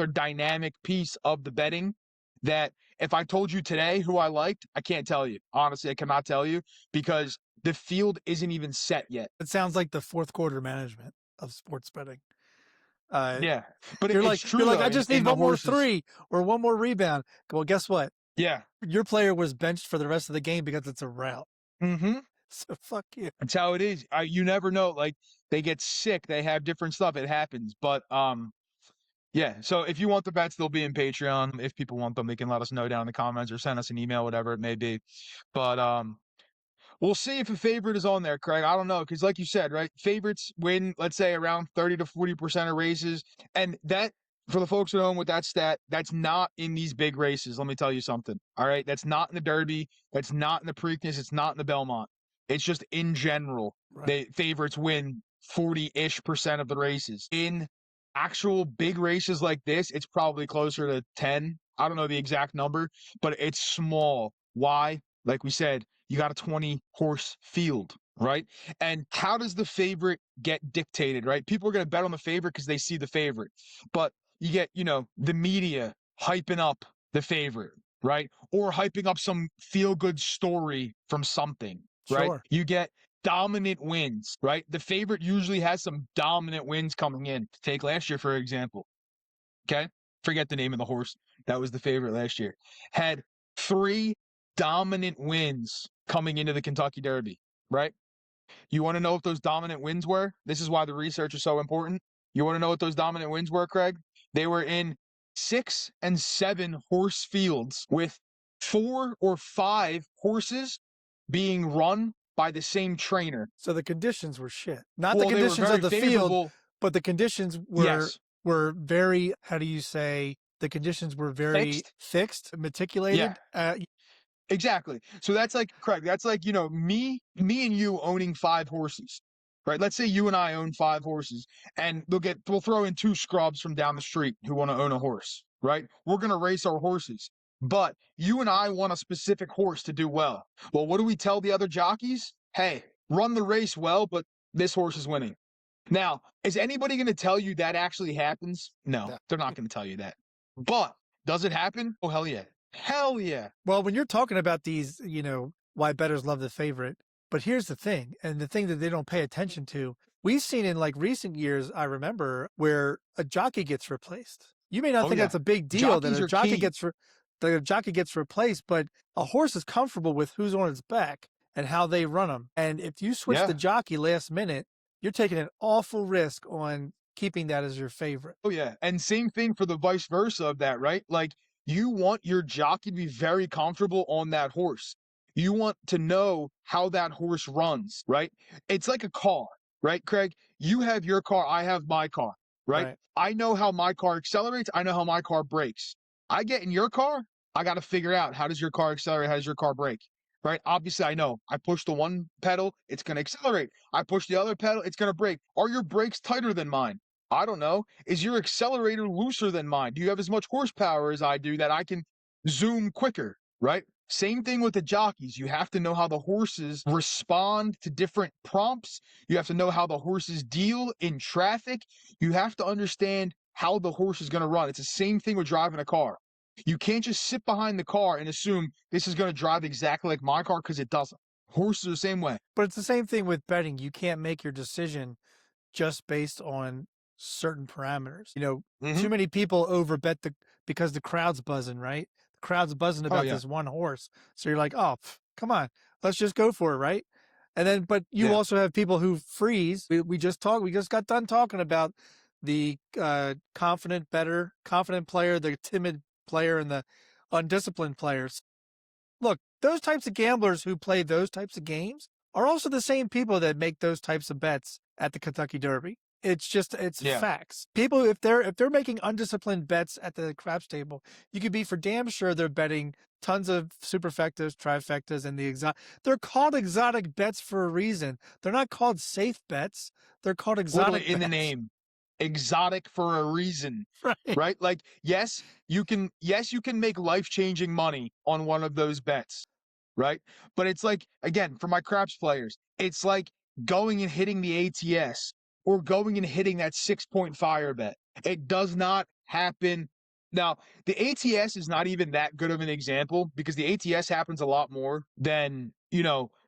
dynamic piece of the betting that if I told you today who I liked, I can't tell you. Honestly, I cannot tell you because the field isn't even set yet. it sounds like the fourth quarter management of sports betting. Yeah, but You're it's like, true I though just in need the one more horses. 3 or one more rebound. Well, guess what? Yeah. Your player was benched for the rest of the game because it's a rout. Mm-hmm. So fuck you. That's how it is. You never know. Like they get sick, they have different stuff. It happens. But yeah. So if you want the bets, they'll be in Patreon. If people want them, they can let us know down in the comments or send us an email, whatever it may be. But we'll see if a favorite is on there, Craig. I don't know, because like you said, right? Favorites win, let's say, around 30 to 40% of races. And that, for the folks at home with that stat, that's not in these big races. Let me tell you something. All right. That's not in the Derby. That's not in the Preakness. It's not in the Belmont. It's just in general. Right. They favorites win 40-ish% of the races. In actual big races like this, it's probably closer to 10. I don't know the exact number, but it's small. Why? Like we said, you got a 20 horse field, right? And how does the favorite get dictated, right? People are going to bet on the favorite because they see the favorite. But you get, the media hyping up the favorite, right? Or hyping up some feel good story from something, right? Sure. You get dominant wins, right? The favorite usually has some dominant wins coming in. Take last year, for example. Okay. Forget the name of the horse. That was the favorite last year. Had 3 dominant wins coming into the Kentucky Derby, right? You want to know what those dominant wins were? This is why the research is so important. You want to know what those dominant wins were, Craig? They were in 6 and 7 horse fields with 4 or 5 horses being run by the same trainer. So the conditions were shit. Not Well, the they were conditions very of the favorable. field, but the conditions Yes. were very, how do you say, the conditions were very fixed, meticulated. Exactly. So that's like, Craig, that's like, me and you owning 5 horses, right? Let's say you and I own 5 horses and we'll throw in 2 scrubs from down the street who want to own a horse, right? We're going to race our horses, but you and I want a specific horse to do well. Well, what do we tell the other jockeys? Hey, run the race well, but this horse is winning. Now, is anybody going to tell you that actually happens? No, they're not going to tell you that. But does it happen? Oh, hell yeah. Hell yeah. Well, when you're talking about these, why bettors love the favorite, but here's the thing, and the thing that they don't pay attention to, we've seen in like recent years, I remember, where a jockey gets replaced. You may not think that's a big deal that a jockey gets replaced, but a horse is comfortable with who's on its back and how they run them. And if you switch the jockey last minute, you're taking an awful risk on keeping that as your favorite. Oh yeah. And same thing for the vice versa of that, right? Like you want your jockey to be very comfortable on that horse. You want to know how that horse runs, right? It's like a car, right, Craig? You have your car, I have my car, right? I know how my car accelerates, I know how my car brakes. I get in your car, I got to figure out how does your car accelerate, how does your car brake? Right? Obviously, I know. I push the one pedal, it's going to accelerate. I push the other pedal, it's going to brake. Are your brakes tighter than mine? I don't know. Is your accelerator looser than mine? Do you have as much horsepower as I do that I can zoom quicker, right? Same thing with the jockeys. You have to know how the horses respond to different prompts. You have to know how the horses deal in traffic. You have to understand how the horse is going to run. It's the same thing with driving a car. You can't just sit behind the car and assume this is going to drive exactly like my car because it doesn't. Horses are the same way. But it's the same thing with betting. You can't make your decision just based on certain parameters. Hmm. Too many people overbet because the crowd's buzzing, right? The crowd's buzzing Oh about yeah, this one horse. So you're like, oh, come on, let's just go for it, right? And then, but you yeah. also have people who freeze. We just got done talking about the confident player, the timid player, and the undisciplined players. Look, those types of gamblers who play those types of games are also the same people that make those types of bets at the Kentucky Derby. It's Yeah. facts. People, if they're making undisciplined bets at the craps table, you could be for damn sure they're betting tons of superfectas, trifectas, and the exotic. They're called exotic bets for a reason. They're not called safe bets. They're called Literally exotic in the bets. name, exotic for a reason, Right. right? Like, yes, you can make life-changing money on one of those bets, right? But it's like, again, for my craps players, it's like going and hitting the ATS or going and hitting that 6-point fire bet. It does not happen. Now, the ATS is not even that good of an example because the ATS happens a lot more than,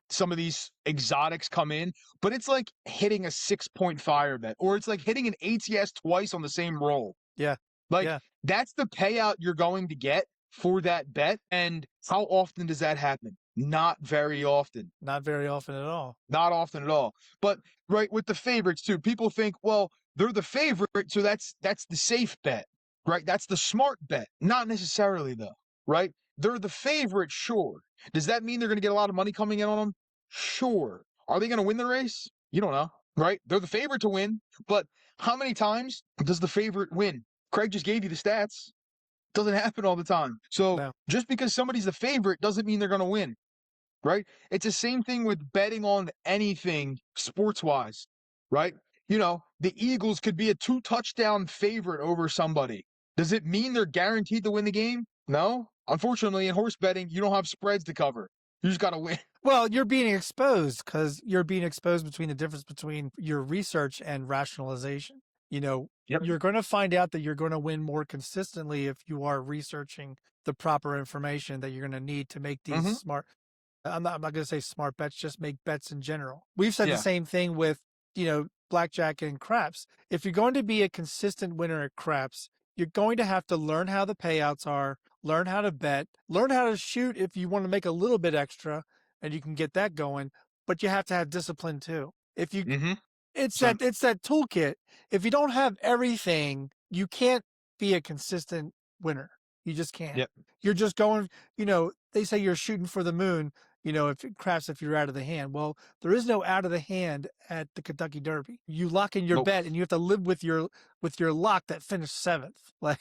some of these exotics come in, but it's like hitting a 6-point fire bet, or it's like hitting an ATS twice on the same roll. Yeah. Like, Yeah. that's the payout you're going to get for that bet. And how often does that happen? Not very often. Not very often at all. Not often at all. But right with the favorites too, people think, well, they're the favorite, so that's the safe bet, right? That's the smart bet. Not necessarily though, right? They're the favorite, sure. Does that mean they're going to get a lot of money coming in on them? Sure. Are they going to win the race? You don't know, right? They're the favorite to win, but how many times does the favorite win? Craig just gave you the stats. Doesn't happen all the time. So No. just because somebody's the favorite doesn't mean they're going to win, right? It's the same thing with betting on anything sports wise, right? The Eagles could be a 2-touchdown favorite over somebody. Does it mean they're guaranteed to win the game? No. Unfortunately, in horse betting, you don't have spreads to cover. You just got to win. Well, you're being exposed because you're being exposed between the difference between your research and rationalization. Yep. You're going to find out that you're going to win more consistently if you are researching the proper information that you're going to need to make these Mm-hmm. smart. I'm not going to say smart bets, just make bets in general. We've said the Yeah. same thing with, blackjack and craps. If you're going to be a consistent winner at craps, you're going to have to learn how the payouts are, learn how to bet, learn how to shoot if you want to make a little bit extra and you can get that going, but you have to have discipline too. If you Mm-hmm. it's So, that toolkit. If you don't have everything, you can't be a consistent winner. You just can't. yep. You're just going, they say you're shooting for the moon, if it crafts if you're out of the hand. Well, there is no out of the hand at the Kentucky Derby. You lock in your Nope. bet and you have to live with your lock that finished seventh. Like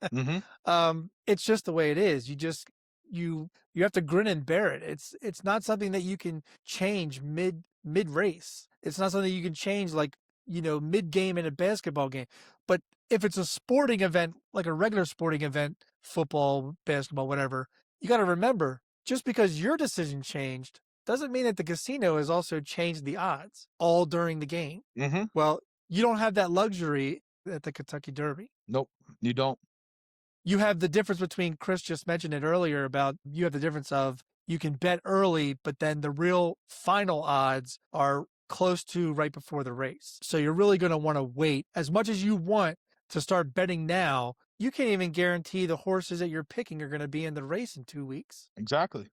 Mm-hmm. it's just the way it is. You have to grin and bear it. It's not something that you can change mid race. It's not something you can change like, mid game in a basketball game. But if it's a sporting event, like a regular sporting event, football, basketball, whatever, you got to remember, just because your decision changed doesn't mean that the casino has also changed the odds all during the game. Mm-hmm. Well, you don't have that luxury at the Kentucky Derby. Nope. You don't. You have the difference between, Chris just mentioned it earlier, about you have the difference of you can bet early, but then the real final odds are close to right before the race. So you're really going to want to wait. As much as you want to start betting now, you can't even guarantee the horses that you're picking are going to be in the race in 2 weeks. Exactly.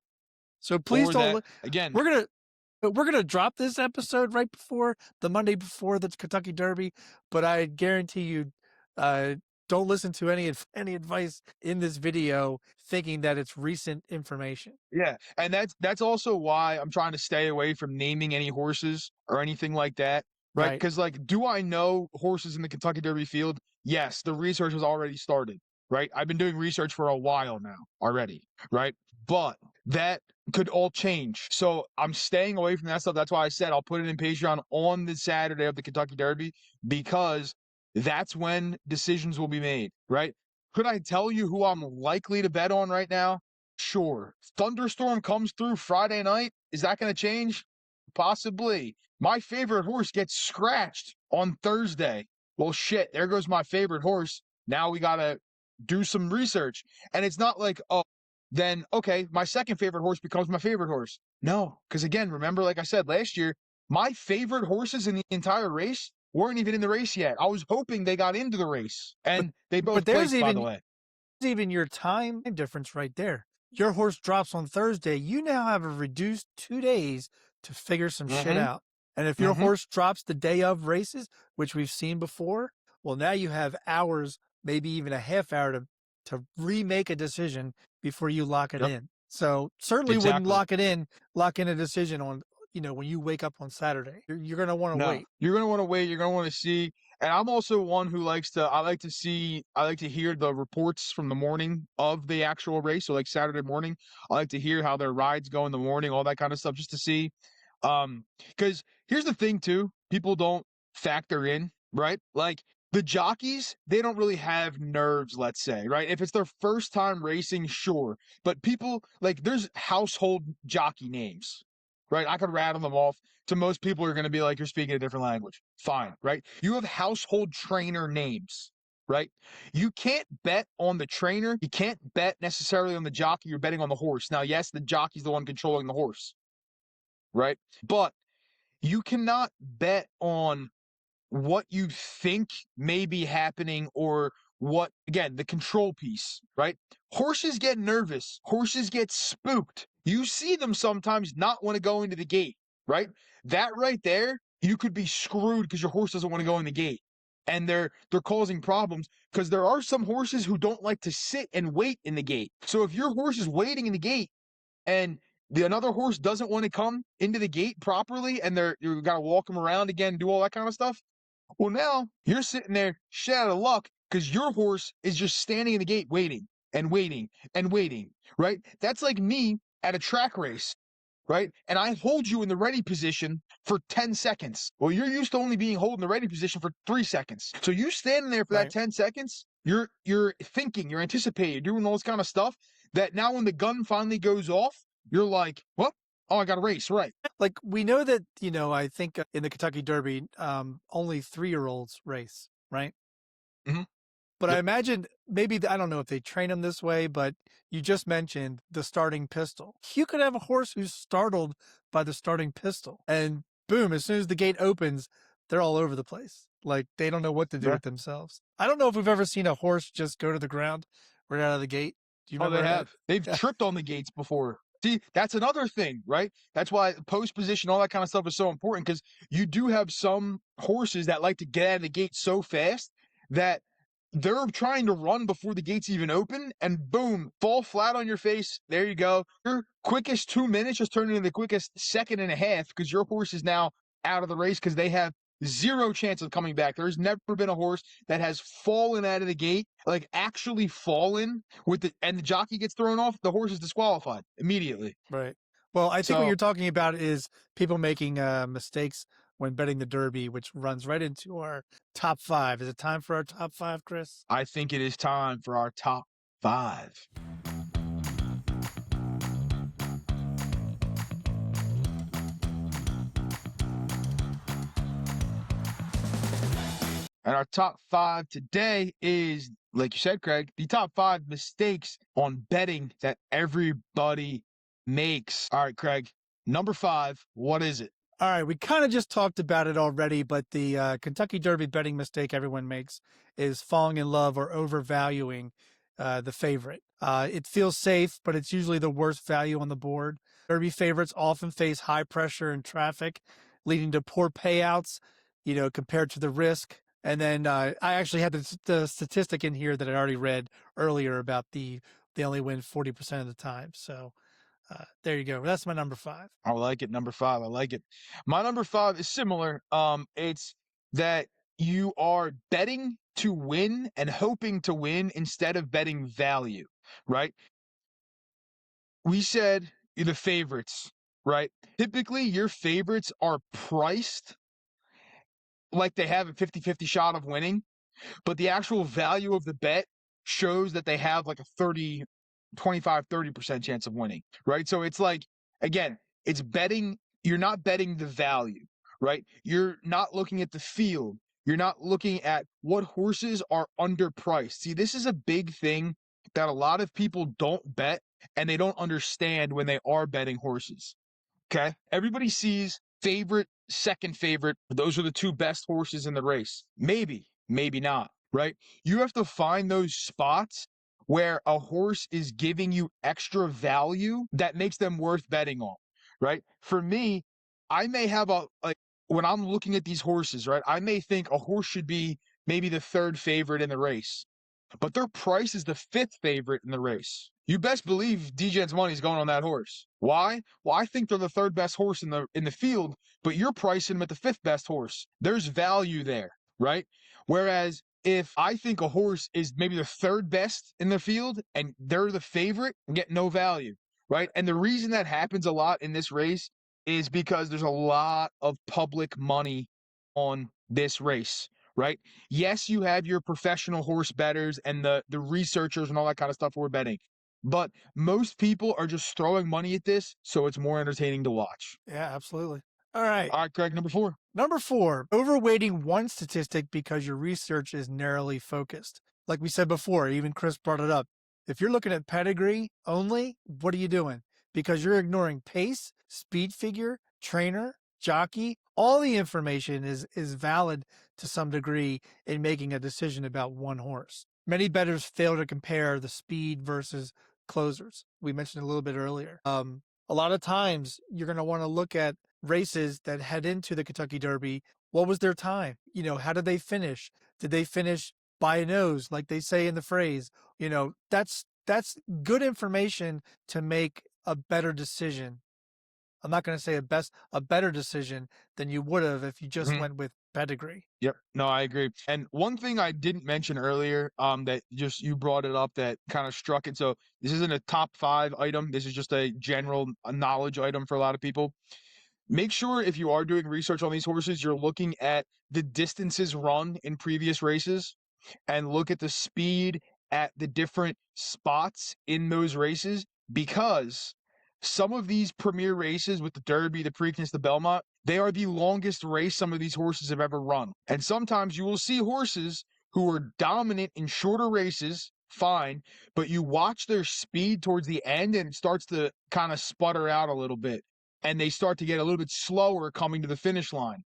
So please Or don't. that, again, We're gonna drop this episode right before the Monday before the Kentucky Derby, but I guarantee you, don't listen to any advice in this video thinking that it's recent information. yeah, and that's also why I'm trying to stay away from naming any horses or anything like that, right? Right. Because like, do I know horses in the Kentucky Derby field? Yes, the research has already started, right? I've been doing research for a while now already, right? But that could all change. So I'm staying away from that stuff. That's why I said I'll put it in Patreon on the Saturday of the Kentucky Derby because that's when decisions will be made, right? Could I tell you who I'm likely to bet on right now? Sure. Thunderstorm comes through Friday night. Is that going to change? Possibly. My favorite horse gets scratched on Thursday. Well, shit, there goes my favorite horse. Now we got to do some research. And it's not like, oh, then, okay, my second favorite horse becomes my favorite horse. No, because again, remember, like I said last year, my favorite horses in the entire race weren't even in the race yet. I was hoping they got into the race, But and they but both there's placed, by the even way. your time difference right there. Your horse drops on Thursday, you now have a reduced 2 days to figure some shit Mm-hmm. out. And if your Mm-hmm. horse drops the day of races, which we've seen before, well, now you have hours, maybe even a half hour to remake a decision before you lock it Yep. in. So certainly wouldn't Exactly. lock in a decision on, when you wake up on Saturday. You're going to want to No, wait. you're gonna want to wait. You're gonna want to see. And I'm also one who likes to. I like to see. I like to hear the reports from the morning of the actual race. So like Saturday morning, I like to hear how their rides go in the morning, all that kind of stuff, just to see. Because here's the thing too, people don't factor in, right? Like the jockeys, they don't really have nerves, let's say, right? If it's their first time racing, sure. But people like there's household jockey names, right? I could rattle them off. To most people are going to be like, you're speaking a different language. Fine, right? You have household trainer names, right? You can't bet on the trainer. You can't bet necessarily on the jockey. You're betting on the horse. Now, yes, the jockey's the one controlling the horse, right? But you cannot bet on what you think may be happening or what, again, the control piece, right? Horses get nervous, horses get spooked. You see them sometimes not want to go into the gate, right? That right there, you could be screwed because your horse doesn't want to go in the gate. And they're causing problems because there are some horses who don't like to sit and wait in the gate. So if your horse is waiting in the gate and another horse doesn't want to come into the gate properly and you got to walk them around again, do all that kind of stuff, well, now you're sitting there shit out of luck because your horse is just standing in the gate waiting and waiting and waiting, right? That's like me at a track race, right? And I hold you in the ready position for 10 seconds. Well, you're used to only being held in the ready position for 3 seconds. So you standing there for that Right. 10 seconds, you're thinking, you're anticipating, you're doing all this kind of stuff that now when the gun finally goes off, you're like, well, oh, I got a race, right? Like we know that, I think in the Kentucky Derby, only 3-year-olds race, right? Mm-hmm. But I Yep. imagine maybe I don't know if they train them this way, but you just mentioned the starting pistol. You could have a horse who's startled by the starting pistol, and boom, as soon as the gate opens, they're all over the place. Like they don't know what to do Yeah. with themselves. I don't know if we've ever seen a horse just go to the ground right out of the gate. Do you Oh, they remember? have. They've tripped on the gates before. See, that's another thing, right? That's why post position, all that kind of stuff is so important because you do have some horses that like to get out of the gate so fast that they're trying to run before the gates even open and boom, fall flat on your face. There you go. Your quickest 2 minutes just turned into the quickest second and a half because your horse is now out of the race because they have zero chance of coming back. There's never been a horse that has fallen out of the gate, like actually fallen and the jockey gets thrown off, the horse is disqualified immediately. Right. Well, I think what So you're talking about is people making mistakes when betting the Derby, which runs right into our top 5. Is it time for our top 5, Chris? I think it is time for our top 5. And our top 5 today is, like you said, Craig, the top 5 mistakes on betting that everybody makes. All right, Craig, number 5, what is it? All right, we kind of just talked about it already, but the Kentucky Derby betting mistake everyone makes is falling in love or overvaluing the favorite. It feels safe, but it's usually the worst value on the board. Derby favorites often face high pressure and traffic, leading to poor payouts, compared to the risk. And then I actually had the statistic in here that I already read earlier about they only win 40% of the time. So there you go. That's my number 5. I like it. Number 5. I like it. My number 5 is similar. It's that you are betting to win and hoping to win instead of betting value, right? We said the favorites, right? Typically, your favorites are priced like they have a 50-50 shot of winning, but the actual value of the bet shows that they have like a 30% chance of winning, right? So it's like, again, it's betting, you're not betting the value, right? You're not looking at the field. You're not looking at what horses are underpriced. See, this is a big thing that a lot of people don't bet and they don't understand when they are betting horses. Okay. Everybody sees favorite, second favorite, those are the two best horses in the race. Maybe, maybe not, right? You have to find those spots where a horse is giving you extra value that makes them worth betting on, right? For me, I may have like when I'm looking at these horses, right? I may think a horse should be maybe the third favorite in the race, but their price is the fifth favorite in the race. You best believe DJ's money is going on that horse. Why? Well, I think they're the third best horse in the field, but you're pricing them at the fifth best horse. There's value there, right? Whereas if I think a horse is maybe the third best in the field and they're the favorite, I get no value, right? And the reason that happens a lot in this race is because there's a lot of public money on this race, right? Yes, you have your professional horse bettors and the researchers and all that kind of stuff who are betting, but most people are just throwing money at this, so it's more entertaining to watch. Yeah, absolutely. All right. All right, Craig, number 4. Number 4, overweighting one statistic because your research is narrowly focused. Like we said before, even Chris brought it up. If you're looking at pedigree only, what are you doing? Because you're ignoring pace, speed figure, trainer, jockey. All the information is valid to some degree in making a decision about one horse. Many bettors fail to compare the speed versus closers. We mentioned a little bit earlier. A lot of times you're going to want to look at races that head into the Kentucky Derby. What was their time? How did they finish? Did they finish by a nose, like they say in the phrase? That's good information to make a better decision. I'm not going to say a better decision than you would have if you just went with pedigree. Yep. No, I agree. And one thing I didn't mention earlier, that just you brought it up that kind of struck it. So this isn't a top 5 item. This is just a general knowledge item for a lot of people. Make sure if you are doing research on these horses, you're looking at the distances run in previous races and look at the speed at the different spots in those races, because some of these premier races with the Derby, the Preakness, the Belmont, they are the longest race some of these horses have ever run. And sometimes you will see horses who are dominant in shorter races, fine, but you watch their speed towards the end and it starts to kind of sputter out a little bit. And they start to get a little bit slower coming to the finish line.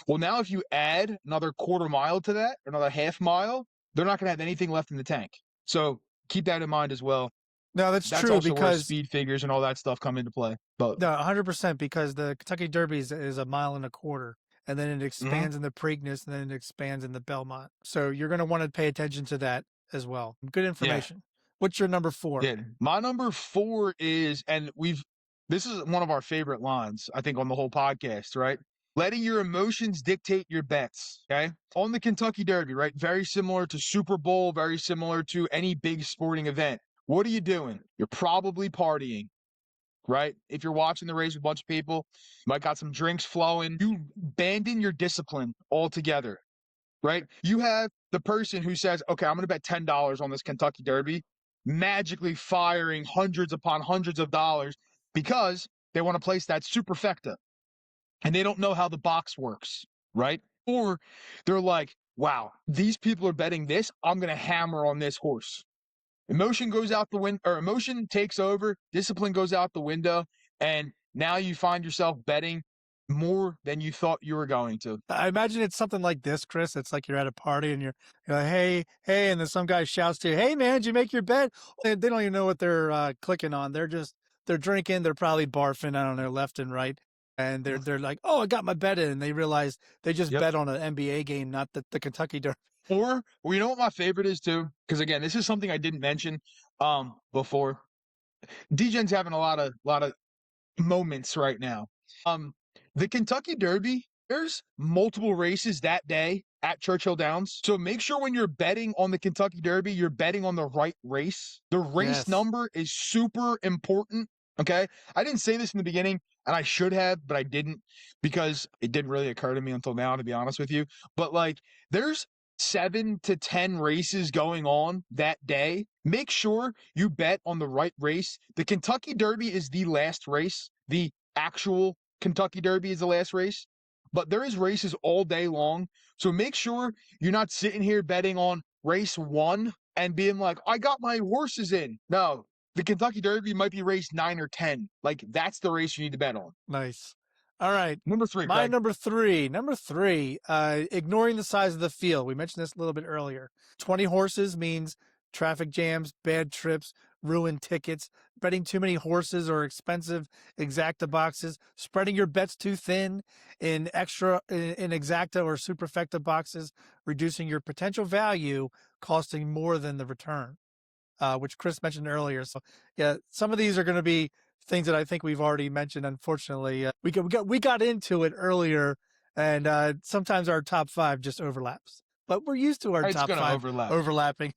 Well, now if you add another quarter mile to that, or another half mile, they're not going to have anything left in the tank. So keep that in mind as well. No, that's That's true also where because speed figures and all that stuff come into play. But no, 100% because the Kentucky Derby is a mile and a quarter, and then it expands in the Preakness, and then it expands in the Belmont. So you're going to want to pay attention to that as well. Good information. What's your number 4? yeah, my number 4 is, and this is one of our favorite lines, I think, on the whole podcast, right? Letting your emotions dictate your bets, okay? On the Kentucky Derby, right? Very similar to Super Bowl, very similar to any big sporting event. What are you doing? You're probably partying, right? If you're watching the race with a bunch of people, you might got some drinks flowing. You abandon your discipline altogether, right? You have the person who says, okay, I'm going to bet $10 on this Kentucky Derby, magically firing hundreds upon hundreds of dollars because they want to place that superfecta and they don't know how the box works, right? Or they're like, wow, these people are betting this. I'm going to hammer on this horse. Emotion goes out the window, or emotion takes over, discipline goes out the window, and now you find yourself betting more than you thought you were going to. I imagine it's something like this, Chris. It's like you're at a party and you're like, hey, and then some guy shouts to you, hey, man, did you make your bet? They don't even know what they're clicking on. They're drinking. They're probably barfing, I don't know, left and right. And they're like, oh, I got my bet in. And they realize they just bet on an NBA game, not the Kentucky Derby. Or, well, you know what my favorite is too? Because again, this is something I didn't mention before. DJ's having a lot of moments right now. The Kentucky Derby, there's multiple races that day at Churchill Downs. So make sure when you're betting on the Kentucky Derby, you're betting on the right race. The race number is super important. Okay. I didn't say this in the beginning, and I should have, but I didn't, because it didn't really occur to me until now, to be honest with you. But like, there's 7 to 10 races going on that day. Make sure you bet on the right race. The Kentucky Derby is the last race. The actual Kentucky Derby is the last race, but there is races all day long. So make sure you're not sitting here betting on race 1 and being like, I got my horses in. No, the Kentucky Derby might be race 9 or 10. Like, that's the race you need to bet on. Nice. All right. Number 3, My Craig. number three. Number three, ignoring the size of the field. We mentioned this a little bit earlier. 20 horses means traffic jams, bad trips, ruined tickets, betting too many horses or expensive exacta boxes, spreading your bets too thin in exacta or superfecta boxes, reducing your potential value, costing more than the return, which Chris mentioned earlier. So, yeah, some of these are going to be things that I think we've already mentioned. Unfortunately, we got into it earlier, and sometimes our top five just overlaps. But we're used to our It's top gonna five overlap. overlapping.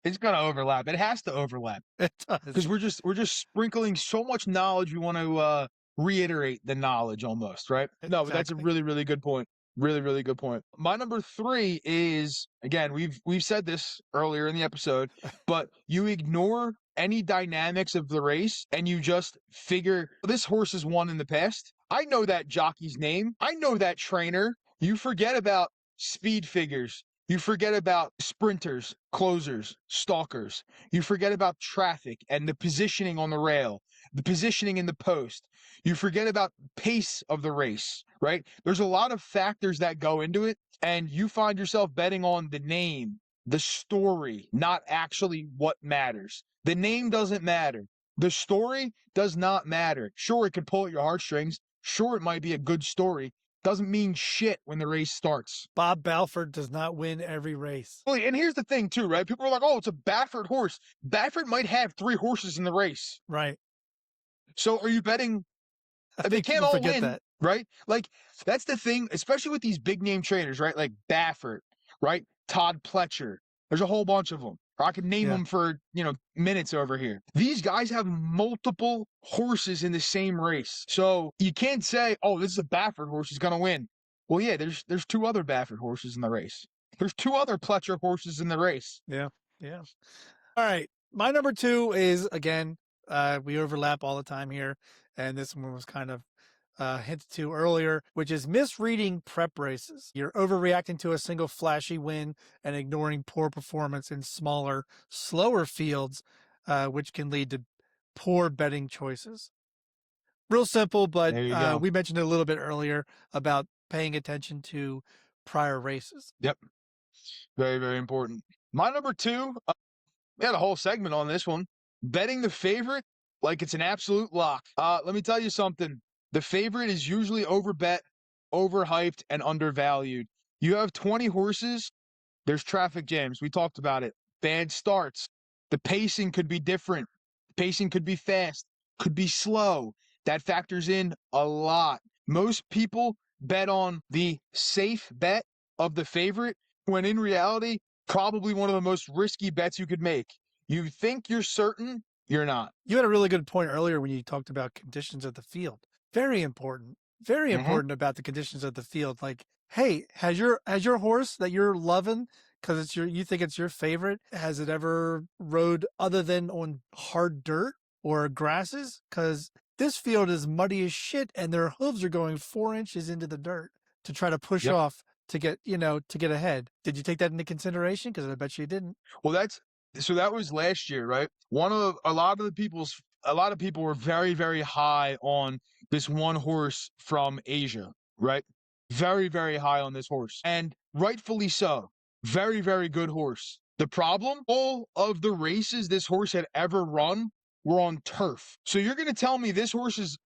It's gonna overlap. It has to overlap. It Because does. we're just sprinkling so much knowledge. We want to reiterate the knowledge almost, right? No, but that's a Exactly. really good point. Really good point. My number 3 is, again, we've said this earlier in the episode, but you ignore any dynamics of the race and you just figure this horse has won in the past. I know that jockey's name. I know that trainer. You forget about speed figures. You forget about sprinters, closers, stalkers. You forget about traffic and the positioning on the rail, the positioning in the post. You forget about pace of the race, right? There's a lot of factors that go into it, and you find yourself betting on the name, the story, not actually what matters. The name doesn't matter. The story does not matter. Sure, it could pull at your heartstrings. Sure, it might be a good story. Doesn't mean shit when the race starts. Bob Balford does not win every race. Well, and here's the thing too, right? People are like, "Oh, it's a Baffert horse." Baffert might have 3 horses in the race. Right. So are you betting I they think can't people all forget win, that. right? Like that's the thing, especially with these big name trainers, right? Like Baffert, right? Todd Pletcher. There's a whole bunch of them. Or I could name Yeah. them for, minutes over here. These guys have multiple horses in the same race. So you can't say, "Oh, this is a Baffert horse who's going to win." Well, yeah, there's 2 other Baffert horses in the race. There's 2 other Pletcher horses in the race. Yeah. Yeah. All right. My number two is, again, we overlap all the time here. And this one was kind of hinted to earlier, which is misreading prep races. You're overreacting to a single flashy win and ignoring poor performance in smaller, slower fields, which can lead to poor betting choices. Real simple, but There you go. we mentioned it a little bit earlier about paying attention to prior races. Yep. Very important. My number 2, we had a whole segment on this one. Betting the favorite like it's an absolute lock. Let me tell you something. The favorite is usually overbet, overhyped, and undervalued. You have 20 horses, there's traffic jams. We talked about it. Bad starts. The pacing could be different. Pacing could be fast, could be slow. That factors in a lot. Most people bet on the safe bet of the favorite when in reality, probably one of the most risky bets you could make. You think you're certain, you're not. You had a really good point earlier when you talked about conditions of the field. Very important. Very important about the conditions of the field. Like, hey, has your horse that you're loving because you think it's your favorite, has it ever rode other than on hard dirt or grasses? Because this field is muddy as shit, and their hooves are going 4 inches into the dirt to try to push Yep. off to get ahead. Did you take that into consideration? Because I bet you didn't. Well, that was last year, right? A lot of people were very high on this one horse from Asia, right? Very high on this horse, and rightfully so. Very good horse. The problem, all of the races this horse had ever run were on turf. So you're going to tell me this horse is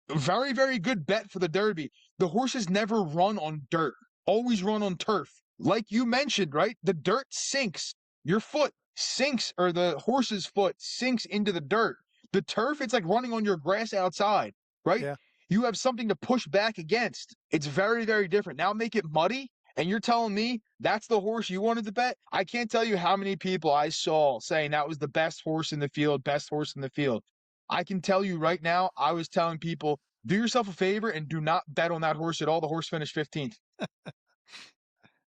a very good bet for the Derby. The horse has never run on dirt, always run on turf. Like you mentioned, right? The dirt sinks. Your foot sinks, or the horse's foot sinks into the dirt. The turf, it's like running on your grass outside, right? Yeah. You have something to push back against. It's very different. Now make it muddy, and you're telling me that's the horse you wanted to bet? I can't tell you how many people I saw saying that was the best horse in the field, best horse in the field. I can tell you right now, I was telling people, do yourself a favor and do not bet on that horse at all. The horse finished 15th.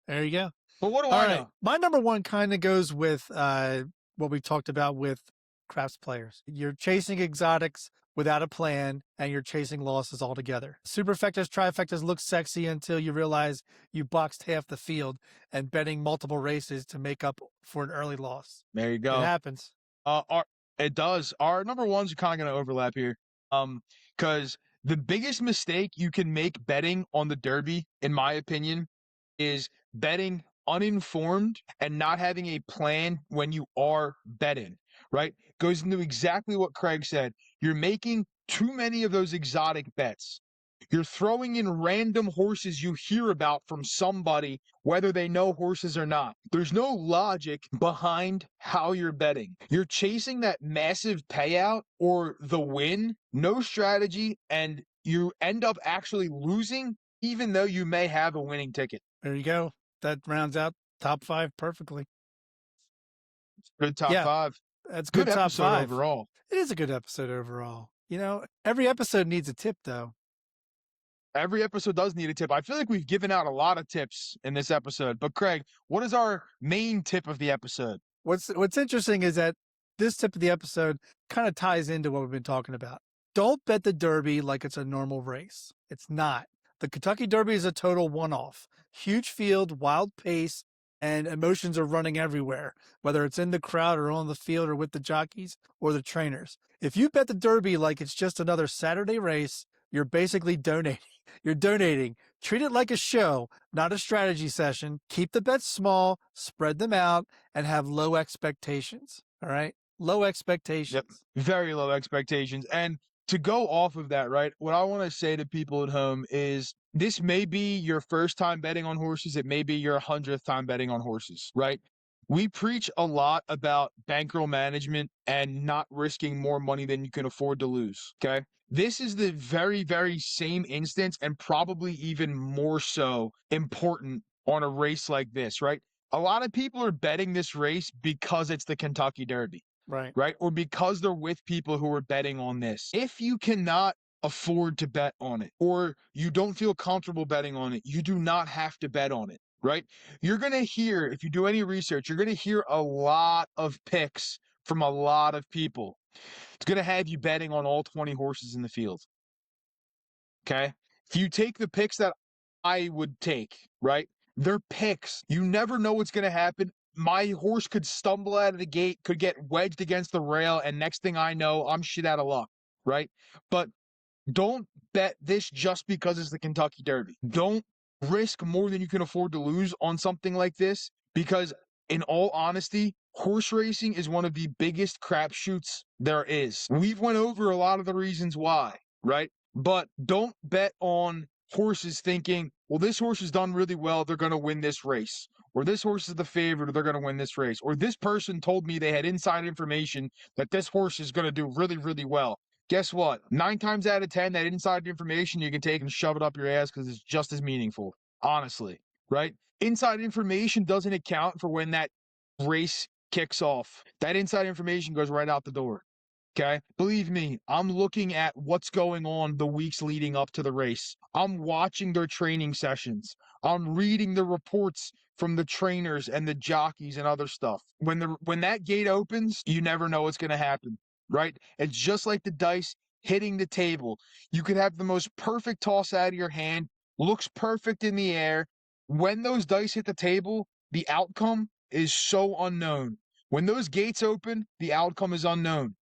There you go. But what do All I right. know? My number one kind of goes with what we talked about with craps players. You're chasing exotics without a plan, and you're chasing losses altogether. Superfectas, trifectas look sexy until you realize you boxed half the field and betting multiple races to make up for an early loss. There you It go. happens. It does. Our number ones are kind of going to overlap here. Because the biggest mistake you can make betting on the Derby, in my opinion, is betting uninformed and not having a plan when you are betting, right? Goes into exactly what Craig said. You're making too many of those exotic bets. You're throwing in random horses you hear about from somebody, whether they know horses or not. There's no logic behind how you're betting. You're chasing that massive payout or the win, no strategy, and you end up actually losing, even though you may have a winning ticket. There you go. That rounds out top 5 perfectly. Good top Yeah, five. that's Good good top episode 5. overall. It is a good episode overall. Every episode needs a tip, though. Every episode does need a tip. I feel like we've given out a lot of tips in this episode. But Craig, what is our main tip of the episode? What's interesting is that this tip of the episode kind of ties into what we've been talking about. Don't bet the Derby like it's a normal race. It's not. The Kentucky Derby is a total one-off. Huge field, wild pace, and emotions are running everywhere, whether it's in the crowd or on the field or with the jockeys or the trainers. If you bet the Derby like it's just another Saturday race, you're basically donating. You're donating. Treat it like a show, not a strategy session. Keep the bets small, spread them out, and have low expectations. All right? Low expectations. Yep. Very low expectations. And to go off of that, right, what I want to say to people at home is this may be your first time betting on horses. It may be your 100th time betting on horses, right? We preach a lot about bankroll management and not risking more money than you can afford to lose, okay? This is the very, very same instance and probably even more so important on a race like this, right? A lot of people are betting this race because it's the Kentucky Derby, Right. right? Or because they're with people who are betting on this. If you cannot afford to bet on it or you don't feel comfortable betting on it, you do not have to bet on it, right? You're going to hear, if you do any research, you're going to hear a lot of picks from a lot of people. It's going to have you betting on all 20 horses in the field. Okay? If you take the picks that I would take, right? They're picks. You never know what's going to happen. My horse could stumble out of the gate, could get wedged against the rail, and next thing I know, I'm shit out of luck, right? But don't bet this just because it's the Kentucky Derby. Don't risk more than you can afford to lose on something like this because, in all honesty, horse racing is one of the biggest crapshoots there is. We've went over a lot of the reasons why, right? But don't bet on horses thinking, well, this horse has done really well, they're going to win this race. Or this horse is the favorite, or they're going to win this race. Or this person told me they had inside information that this horse is going to do really, really well. Guess what? 9 times out of 10, that inside information you can take and shove it up your ass because it's just as meaningful, honestly, right? Inside information doesn't account for when that race kicks off. That inside information goes right out the door. Okay. Believe me, I'm looking at what's going on the weeks leading up to the race. I'm watching their training sessions. I'm reading the reports from the trainers and the jockeys and other stuff. When that gate opens, you never know what's going to happen, right? It's just like the dice hitting the table. You could have the most perfect toss out of your hand, looks perfect in the air. When those dice hit the table, the outcome is so unknown. When those gates open, the outcome is unknown.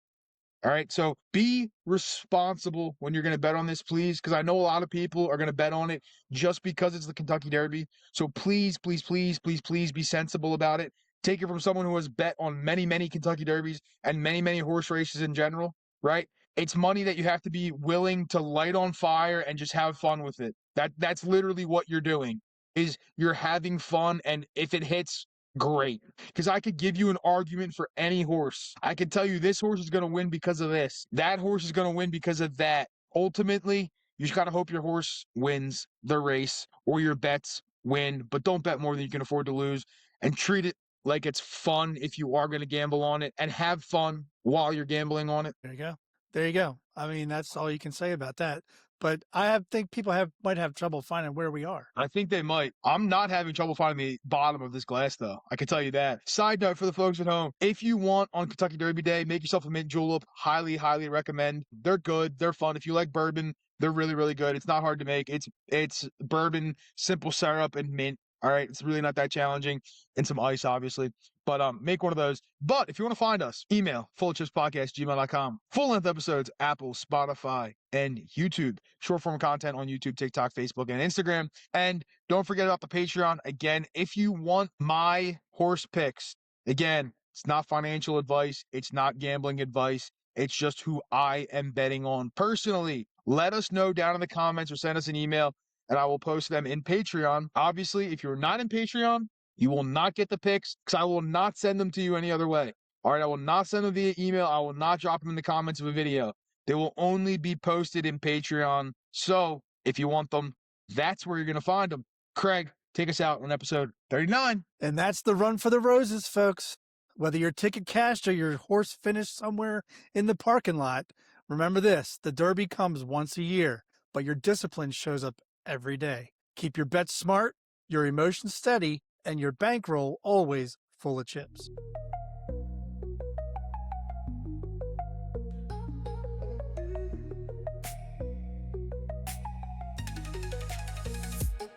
All right. So be responsible when you're going to bet on this, please, because I know a lot of people are going to bet on it just because it's the Kentucky Derby. So please, please, please, please, please be sensible about it. Take it from someone who has bet on many, many Kentucky Derbies and many, many horse races in general, right? It's money that you have to be willing to light on fire and just have fun with it. That's literally what you're doing, is you're having fun, and if it hits, great. Because I could give you an argument for any horse. I could tell you this horse is going to win because of this. That horse is going to win because of that. Ultimately, you just got to hope your horse wins the race or your bets win, but don't bet more than you can afford to lose, and treat it like it's fun if you are going to gamble on it, and have fun while you're gambling on it. There you go. There you go. I mean, that's all you can say about that. But think people might have trouble finding where we are. I think they might. I'm not having trouble finding the bottom of this glass, though. I can tell you that. Side note for the folks at home, if you want on Kentucky Derby Day, make yourself a mint julep. Highly, highly recommend. They're good. They're fun. If you like bourbon, they're really, really good. It's not hard to make. It's bourbon, simple syrup, and mint. All right, it's really not that challenging, and some ice, obviously. But make one of those. But if you want to find us, email fullofchipspodcast@gmail.com. Full-length episodes, Apple, Spotify, and YouTube. Short-form content on YouTube, TikTok, Facebook, and Instagram. And don't forget about the Patreon. Again, if you want my horse picks, again, it's not financial advice. It's not gambling advice. It's just who I am betting on personally. Let us know down in the comments or send us an email, and I will post them in Patreon. Obviously, if you're not in Patreon, you will not get the picks because I will not send them to you any other way. All right, I will not send them via email. I will not drop them in the comments of a video. They will only be posted in Patreon. So if you want them, that's where you're going to find them. Craig, take us out on episode 39. And that's the run for the roses, folks. Whether your ticket cashed or your horse finished somewhere in the parking lot, remember this: the Derby comes once a year, but your discipline shows up every day. Keep your bets smart, your emotions steady, and your bankroll always full of chips.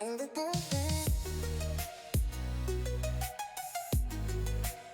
On the ball.